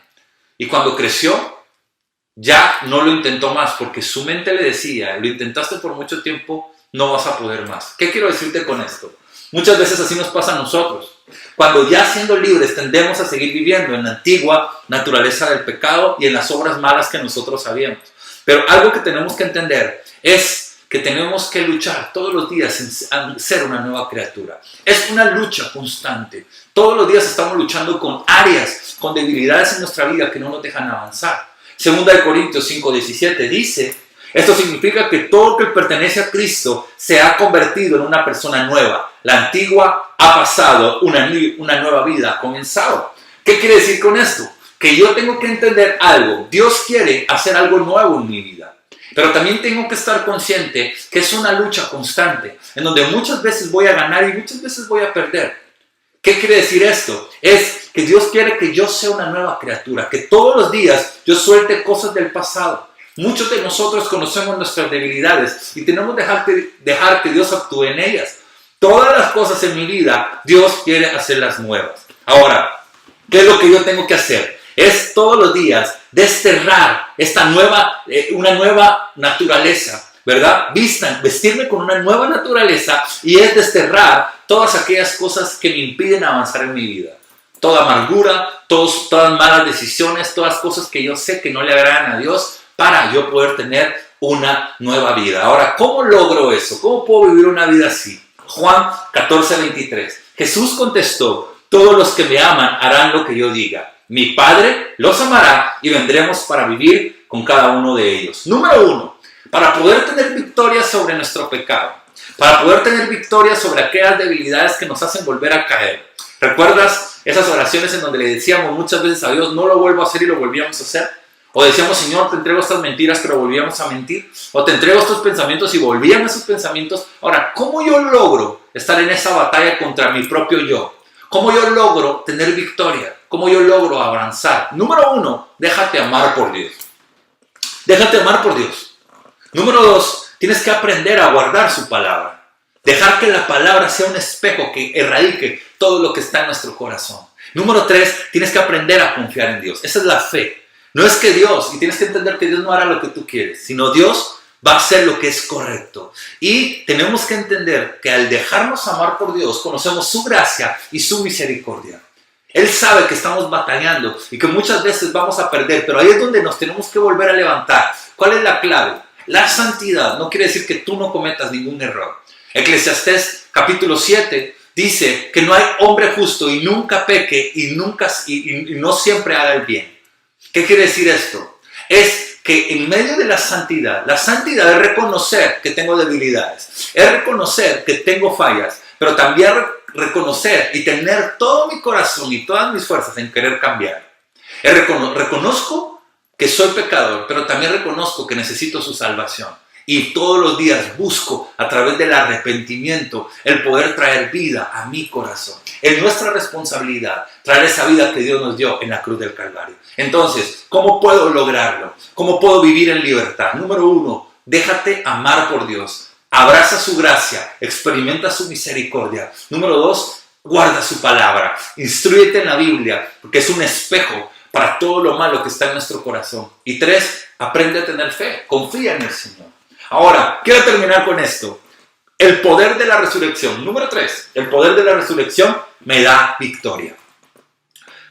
Y cuando creció ya no lo intentó más porque su mente le decía, lo intentaste por mucho tiempo, no vas a poder más. ¿Qué quiero decirte con esto? Muchas veces así nos pasa a nosotros. Cuando ya siendo libres tendemos a seguir viviendo en la antigua naturaleza del pecado y en las obras malas que nosotros sabíamos. Pero algo que tenemos que entender es que tenemos que luchar todos los días en ser una nueva criatura. Es una lucha constante. Todos los días estamos luchando con áreas, con debilidades en nuestra vida que no nos dejan avanzar. Segunda de Corintios 5:17 dice, esto significa que todo lo que pertenece a Cristo se ha convertido en una persona nueva. La antigua ha pasado, una nueva vida ha comenzado. ¿Qué quiere decir con esto? Que yo tengo que entender algo. Dios quiere hacer algo nuevo en mi vida. Pero también tengo que estar consciente que es una lucha constante, en donde muchas veces voy a ganar y muchas veces voy a perder. ¿Qué quiere decir esto? Es que Dios quiere que yo sea una nueva criatura, que todos los días yo suelte cosas del pasado. Muchos de nosotros conocemos nuestras debilidades y tenemos que dejar que Dios actúe en ellas. Todas las cosas en mi vida, Dios quiere hacerlas nuevas. Ahora, ¿qué es lo que yo tengo que hacer? Es todos los días desterrar una nueva naturaleza, ¿verdad? Vestirme con una nueva naturaleza y es desterrar todas aquellas cosas que me impiden avanzar en mi vida. Toda amargura, todas malas decisiones, todas cosas que yo sé que no le agradan a Dios para yo poder tener una nueva vida. Ahora, ¿cómo logro eso? ¿Cómo puedo vivir una vida así? Juan 14:23. Jesús contestó, todos los que me aman harán lo que yo diga. Mi Padre los amará y vendremos para vivir con cada uno de ellos. Número 1, para poder tener victoria sobre nuestro pecado, para poder tener victoria sobre aquellas debilidades que nos hacen volver a caer. ¿Recuerdas esas oraciones en donde le decíamos muchas veces a Dios, no lo vuelvo a hacer y lo volvíamos a hacer? O decíamos, Señor, te entrego estas mentiras, pero volvíamos a mentir. O te entrego estos pensamientos y volvían esos pensamientos. Ahora, ¿cómo yo logro estar en esa batalla contra mi propio yo? ¿Cómo yo logro tener victoria? ¿Cómo yo logro avanzar? Número 1, déjate amar por Dios. Déjate amar por Dios. Número 2, tienes que aprender a guardar su palabra. Dejar que la palabra sea un espejo que erradique todo lo que está en nuestro corazón. Número 3, tienes que aprender a confiar en Dios. Esa es la fe. No es que Dios, y tienes que entender que Dios no hará lo que tú quieres, sino Dios va a hacer lo que es correcto. Y tenemos que entender que al dejarnos amar por Dios, conocemos su gracia y su misericordia. Él sabe que estamos batallando y que muchas veces vamos a perder, pero ahí es donde nos tenemos que volver a levantar. ¿Cuál es la clave? La santidad no quiere decir que tú no cometas ningún error. Eclesiastés capítulo 7 dice que no hay hombre justo y nunca peque y no siempre haga el bien. ¿Qué quiere decir esto? Es que en medio de la santidad es reconocer que tengo debilidades, es reconocer que tengo fallas, pero también reconocer y tener todo mi corazón y todas mis fuerzas en querer cambiar. Reconozco que soy pecador, pero también reconozco que necesito su salvación. Y todos los días busco a través del arrepentimiento el poder traer vida a mi corazón. Es nuestra responsabilidad traer esa vida que Dios nos dio en la cruz del Calvario. Entonces, ¿cómo puedo lograrlo? ¿Cómo puedo vivir en libertad? Número 1, déjate amar por Dios. Abraza su gracia, experimenta su misericordia. Número 2, guarda su palabra. Instrúyete en la Biblia, porque es un espejo para todo lo malo que está en nuestro corazón. Y 3, aprende a tener fe. Confía en el Señor. Ahora, quiero terminar con esto. El poder de la resurrección. Número 3, el poder de la resurrección me da victoria.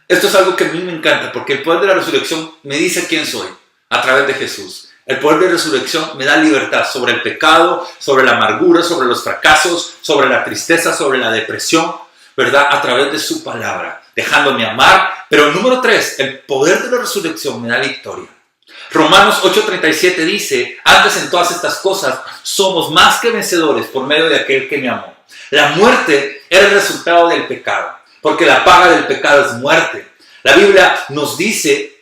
Esto es algo que a mí me encanta, porque el poder de la resurrección me dice quién soy a través de Jesús. El poder de resurrección me da libertad sobre el pecado, sobre la amargura, sobre los fracasos, sobre la tristeza, sobre la depresión, ¿verdad? A través de su palabra, dejándome amar. Pero número 3, el poder de la resurrección me da victoria. Romanos 8:37 dice, antes en todas estas cosas somos más que vencedores por medio de aquel que me amó. La muerte era el resultado del pecado, porque la paga del pecado es muerte. La Biblia nos dice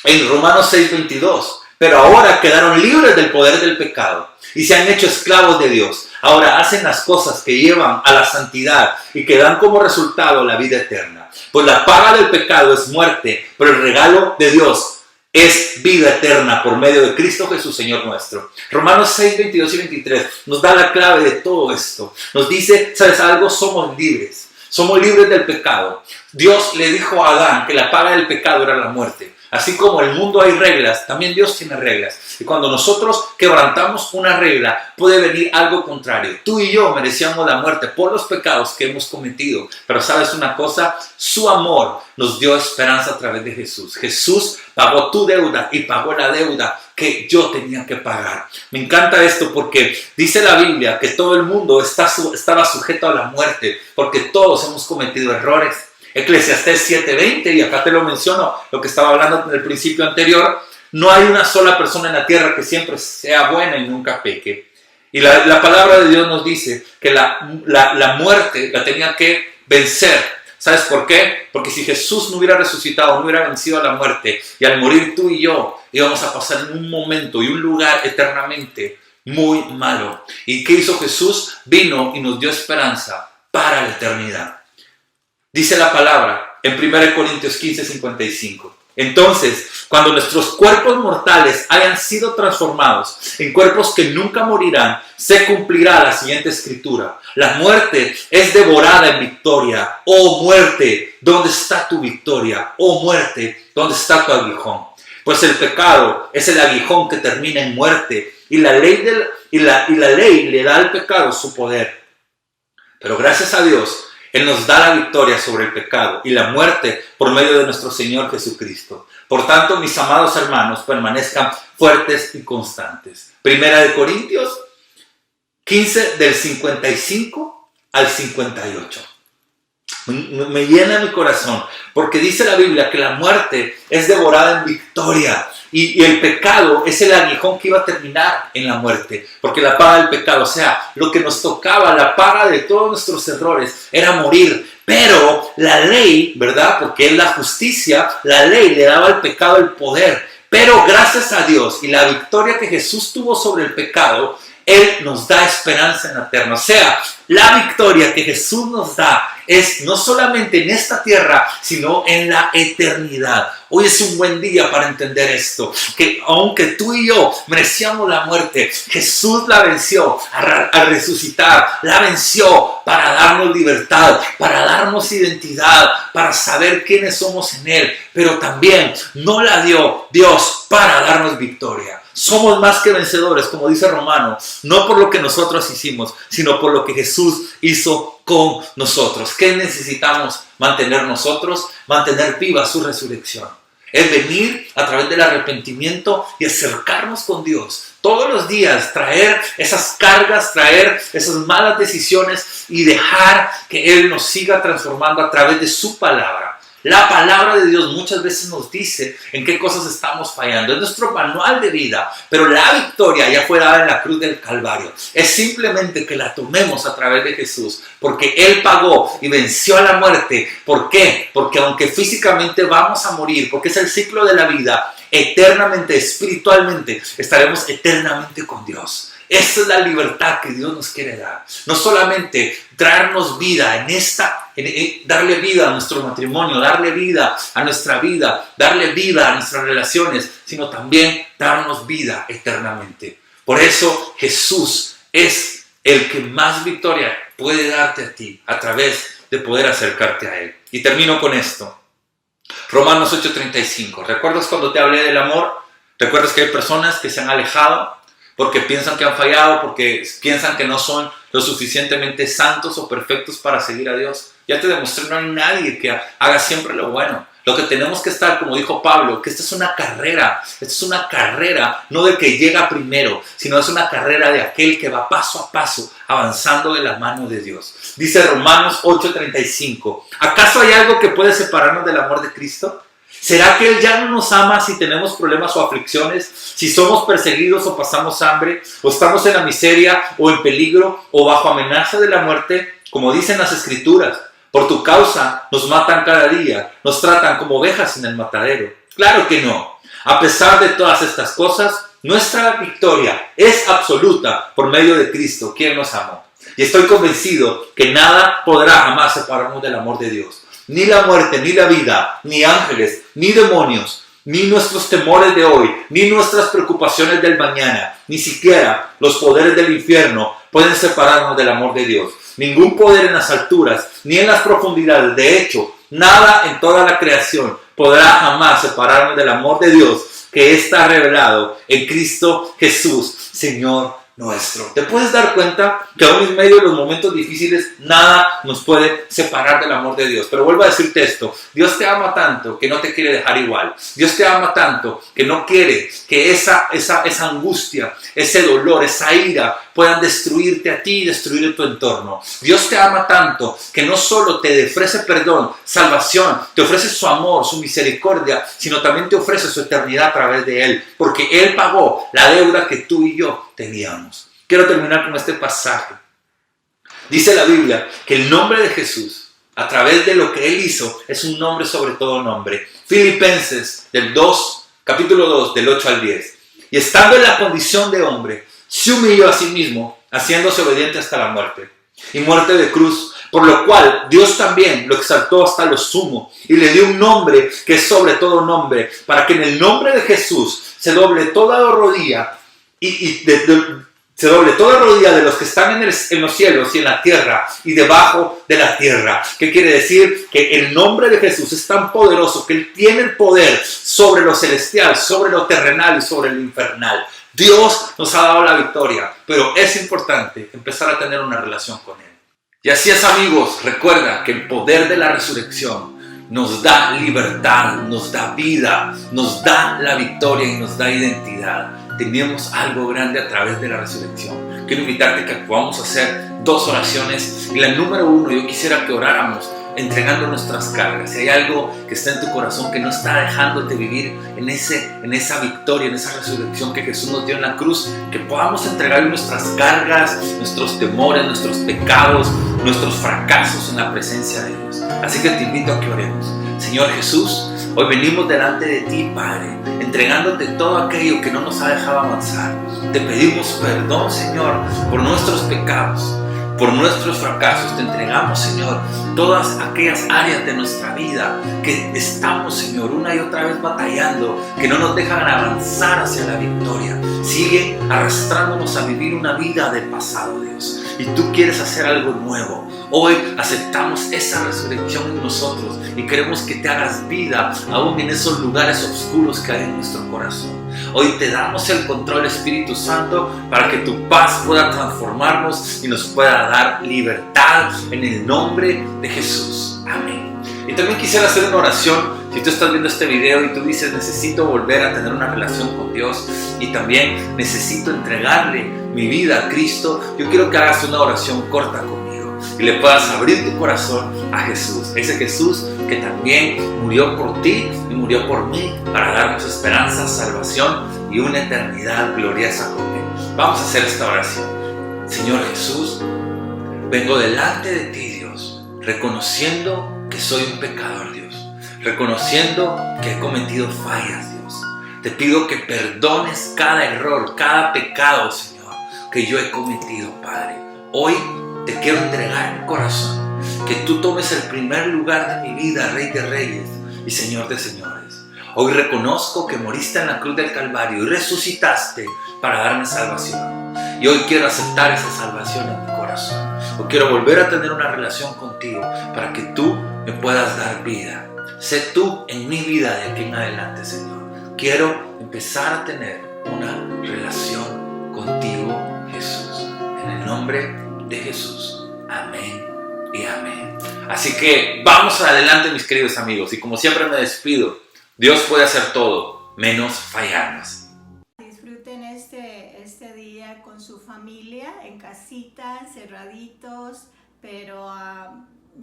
en Romanos 6:22, pero ahora quedaron libres del poder del pecado y se han hecho esclavos de Dios. Ahora hacen las cosas que llevan a la santidad y que dan como resultado la vida eterna. Pues la paga del pecado es muerte, pero el regalo de Dios es vida eterna por medio de Cristo Jesús, Señor nuestro. Romanos 6, 22 y 23 nos da la clave de todo esto. Nos dice, ¿sabes algo? Somos libres. Somos libres del pecado. Dios le dijo a Adán que la paga del pecado era la muerte. Así como en el mundo hay reglas, también Dios tiene reglas. Y cuando nosotros quebrantamos una regla, puede venir algo contrario. Tú y yo merecíamos la muerte por los pecados que hemos cometido. Pero ¿sabes una cosa? Su amor nos dio esperanza a través de Jesús. Jesús pagó tu deuda y pagó la deuda que yo tenía que pagar. Me encanta esto porque dice la Biblia que todo el mundo estaba sujeto a la muerte, porque todos hemos cometido errores. Eclesiastés 7:20, y acá te lo menciono, lo que estaba hablando en el principio anterior, no hay una sola persona en la tierra que siempre sea buena y nunca peque. Y la palabra de Dios nos dice que la muerte la tenía que vencer. ¿Sabes por qué? Porque si Jesús no hubiera resucitado, no hubiera vencido a la muerte, y al morir tú y yo íbamos a pasar en un momento y un lugar eternamente muy malo. ¿Y qué hizo Jesús? Vino y nos dio esperanza para la eternidad. Dice la palabra en 1 Corintios 15:55. Entonces, cuando nuestros cuerpos mortales hayan sido transformados en cuerpos que nunca morirán, se cumplirá la siguiente escritura. La muerte es devorada en victoria. Oh muerte, ¿dónde está tu victoria? Oh muerte, ¿dónde está tu aguijón? Pues el pecado es el aguijón que termina en muerte, y la ley le da al pecado su poder. Pero gracias a Dios, Él nos da la victoria sobre el pecado y la muerte por medio de nuestro Señor Jesucristo. Por tanto, mis amados hermanos, permanezcan fuertes y constantes. 1 Corintios 15, del 55 al 58. Me llena mi corazón, porque dice la Biblia que la muerte es devorada en victoria. Y el pecado es el aguijón que iba a terminar en la muerte, porque la paga del pecado, o sea, lo que nos tocaba, la paga de todos nuestros errores, era morir. Pero la ley, ¿verdad? Porque es la justicia, la ley le daba al pecado el poder. Pero gracias a Dios y la victoria que Jesús tuvo sobre el pecado, Él nos da esperanza en la eterna. O sea, la victoria que Jesús nos da es no solamente en esta tierra, sino en la eternidad. Hoy es un buen día para entender esto, que aunque tú y yo merecíamos la muerte, Jesús la venció a resucitar, la venció para darnos libertad, para darnos identidad, para saber quiénes somos en Él, pero también no la dio Dios para darnos victoria. Somos más que vencedores, como dice Romano, no por lo que nosotros hicimos, sino por lo que Jesús hizo con nosotros. ¿Qué necesitamos mantener nosotros? Mantener viva su resurrección. Es venir a través del arrepentimiento y acercarnos con Dios. Todos los días traer esas cargas, traer esas malas decisiones y dejar que Él nos siga transformando a través de su palabra. La palabra de Dios muchas veces nos dice en qué cosas estamos fallando. Es nuestro manual de vida, pero la victoria ya fue dada en la cruz del Calvario. Es simplemente que la tomemos a través de Jesús, porque Él pagó y venció a la muerte. ¿Por qué? Porque aunque físicamente vamos a morir, porque es el ciclo de la vida, eternamente, espiritualmente, estaremos eternamente con Dios. Esa es la libertad que Dios nos quiere dar. No solamente traernos vida darle vida a nuestro matrimonio, darle vida a nuestra vida, darle vida a nuestras relaciones, sino también darnos vida eternamente. Por eso Jesús es el que más victoria puede darte a ti a través de poder acercarte a Él. Y termino con esto. Romanos 8:35. ¿Recuerdas cuando te hablé del amor? ¿Recuerdas que hay personas que se han alejado porque piensan que han fallado, porque piensan que no son lo suficientemente santos o perfectos para seguir a Dios? Ya te demostré, no hay nadie que haga siempre lo bueno. Lo que tenemos que estar, como dijo Pablo, que esta es una carrera no de que llega primero, sino es una carrera de aquel que va paso a paso, avanzando de la mano de Dios. Dice Romanos 8:35, ¿acaso hay algo que puede separarnos del amor de Cristo? ¿Será que Él ya no nos ama si tenemos problemas o aflicciones? Si somos perseguidos o pasamos hambre, o estamos en la miseria o en peligro o bajo amenaza de la muerte, como dicen las Escrituras. Por tu causa nos matan cada día, nos tratan como ovejas en el matadero. Claro que no. A pesar de todas estas cosas, nuestra victoria es absoluta por medio de Cristo, quien nos amó. Y estoy convencido que nada podrá jamás separarnos del amor de Dios. Ni la muerte, ni la vida, ni ángeles, ni demonios, ni nuestros temores de hoy, ni nuestras preocupaciones del mañana, ni siquiera los poderes del infierno pueden separarnos del amor de Dios. Ningún poder en las alturas, ni en las profundidades. De hecho, nada en toda la creación podrá jamás separarnos del amor de Dios que está revelado en Cristo Jesús, Señor nuestro. Te puedes dar cuenta que aún en medio de los momentos difíciles nada nos puede separar del amor de Dios. Pero vuelvo a decirte esto, Dios te ama tanto que no te quiere dejar igual. Dios te ama tanto que no quiere que esa angustia, ese dolor, esa ira puedan destruirte a ti y destruir tu entorno. Dios te ama tanto que no solo te ofrece perdón, salvación, te ofrece su amor, su misericordia, sino también te ofrece su eternidad a través de Él, porque Él pagó la deuda que tú y yo teníamos. Quiero terminar con este pasaje. Dice la Biblia que el nombre de Jesús, a través de lo que Él hizo, es un nombre sobre todo nombre. Filipenses capítulo 2, del 8 al 10. Y estando en la condición de hombre, se humilló a sí mismo, haciéndose obediente hasta la muerte, y muerte de cruz, por lo cual Dios también lo exaltó hasta lo sumo, y le dio un nombre que es sobre todo nombre, para que en el nombre de Jesús se doble toda rodilla, se doble toda rodilla de los que están en los cielos y en la tierra y debajo de la tierra. ¿Qué quiere decir? Que el nombre de Jesús es tan poderoso que Él tiene el poder sobre lo celestial, sobre lo terrenal y sobre lo infernal. Dios nos ha dado la victoria, pero es importante empezar a tener una relación con Él. Y así es, amigos, recuerda que el poder de la resurrección nos da libertad, nos da vida, nos da la victoria y nos da identidad. Tenemos algo grande a través de la resurrección. Quiero invitarte a que podamos hacer 2 oraciones. Y la número 1, yo quisiera que oráramos entregando nuestras cargas. Si hay algo que está en tu corazón que no está dejándote vivir en esa victoria, en esa resurrección que Jesús nos dio en la cruz, que podamos entregar nuestras cargas, nuestros temores, nuestros pecados, nuestros fracasos en la presencia de Dios. Así que te invito a que oremos. Señor Jesús, hoy venimos delante de ti, Padre, entregándote todo aquello que no nos ha dejado avanzar. Te pedimos perdón, Señor, por nuestros pecados, por nuestros fracasos. Te entregamos, Señor, todas aquellas áreas de nuestra vida que estamos, Señor, una y otra vez batallando, que no nos dejan avanzar hacia la victoria. Sigue arrastrándonos a vivir una vida del pasado, Dios. Y tú quieres hacer algo nuevo. Hoy aceptamos esa resurrección en nosotros y queremos que te hagas vida aún en esos lugares oscuros que hay en nuestro corazón. Hoy te damos el control, Espíritu Santo, para que tu paz pueda transformarnos y nos pueda dar libertad en el nombre de Jesús. Amén. Y también quisiera hacer una oración. Si tú estás viendo este video y tú dices, necesito volver a tener una relación con Dios y también necesito entregarle mi vida a Cristo, yo quiero que hagas una oración corta conmigo y le puedas abrir tu corazón a Jesús. Ese Jesús que también murió por ti y murió por mí para darnos esperanza, salvación y una eternidad gloriosa con Él. Vamos a hacer esta oración. Señor Jesús, vengo delante de ti, Dios, reconociendo que soy un pecador, Dios, reconociendo que he cometido fallas, Dios. Te pido que perdones cada error, cada pecado, Señor, que yo he cometido, Padre. Hoy te quiero entregar mi corazón, que tú tomes el primer lugar de mi vida, Rey de Reyes y Señor de Señores. Hoy reconozco que moriste en la cruz del Calvario y resucitaste para darme salvación. Y hoy quiero aceptar esa salvación en mi corazón. Hoy quiero volver a tener una relación contigo para que tú me puedas dar vida. Sé tú en mi vida de aquí en adelante, Señor. Quiero empezar a tener una relación contigo, Jesús. En el nombre de Jesús. Amén y amén. Así que vamos adelante, mis queridos amigos. Y como siempre me despido, Dios puede hacer todo, menos fallarnos. Disfruten este día con su familia, en casita, encerraditos, pero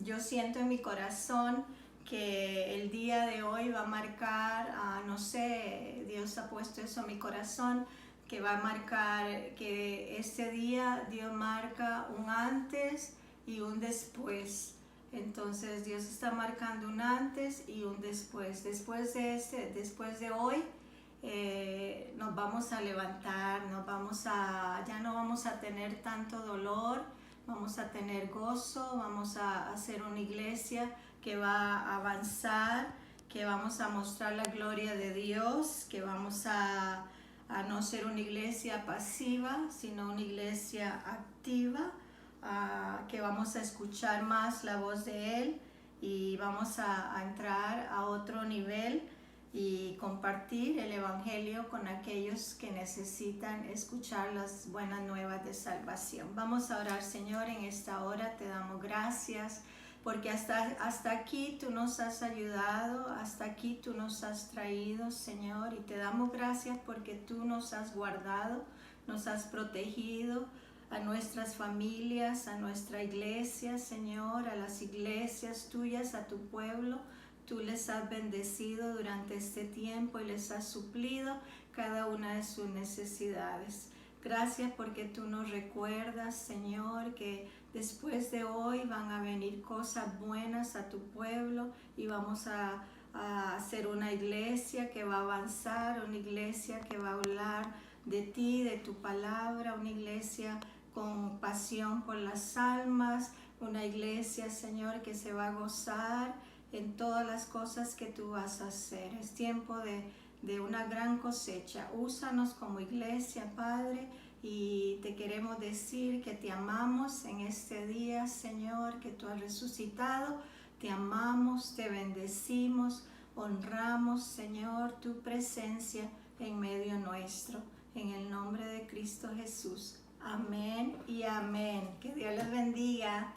yo siento en mi corazón que el día de hoy va a marcar, no sé, Dios ha puesto eso en mi corazón, que va a marcar que este día Dios marca un antes y un después. Entonces Dios está marcando un antes y un después. Después de hoy nos vamos a levantar, ya no vamos a tener tanto dolor, vamos a tener gozo, vamos a hacer una iglesia que va a avanzar, que vamos a mostrar la gloria de Dios, que vamos a no ser una iglesia pasiva, sino una iglesia activa, que vamos a escuchar más la voz de Él y vamos a entrar a otro nivel y compartir el Evangelio con aquellos que necesitan escuchar las buenas nuevas de salvación. Vamos a orar, Señor, en esta hora te damos gracias porque hasta aquí tú nos has ayudado, hasta aquí tú nos has traído, Señor, y te damos gracias porque tú nos has guardado, nos has protegido, a nuestras familias, a nuestra iglesia, Señor, a las iglesias tuyas, a tu pueblo. Tú les has bendecido durante este tiempo y les has suplido cada una de sus necesidades. Gracias porque tú nos recuerdas, Señor, que después de hoy van a venir cosas buenas a tu pueblo y vamos a hacer una iglesia que va a avanzar, una iglesia que va a hablar de ti, de tu palabra, una iglesia con pasión por las almas, una iglesia, Señor, que se va a gozar en todas las cosas que tú vas a hacer. Es tiempo de una gran cosecha. Úsanos como iglesia, Padre, y te queremos decir que te amamos en este día, Señor, que tú has resucitado. Te amamos, te bendecimos, honramos, Señor, tu presencia en medio nuestro. En el nombre de Cristo Jesús. Amén y amén. Que Dios les bendiga.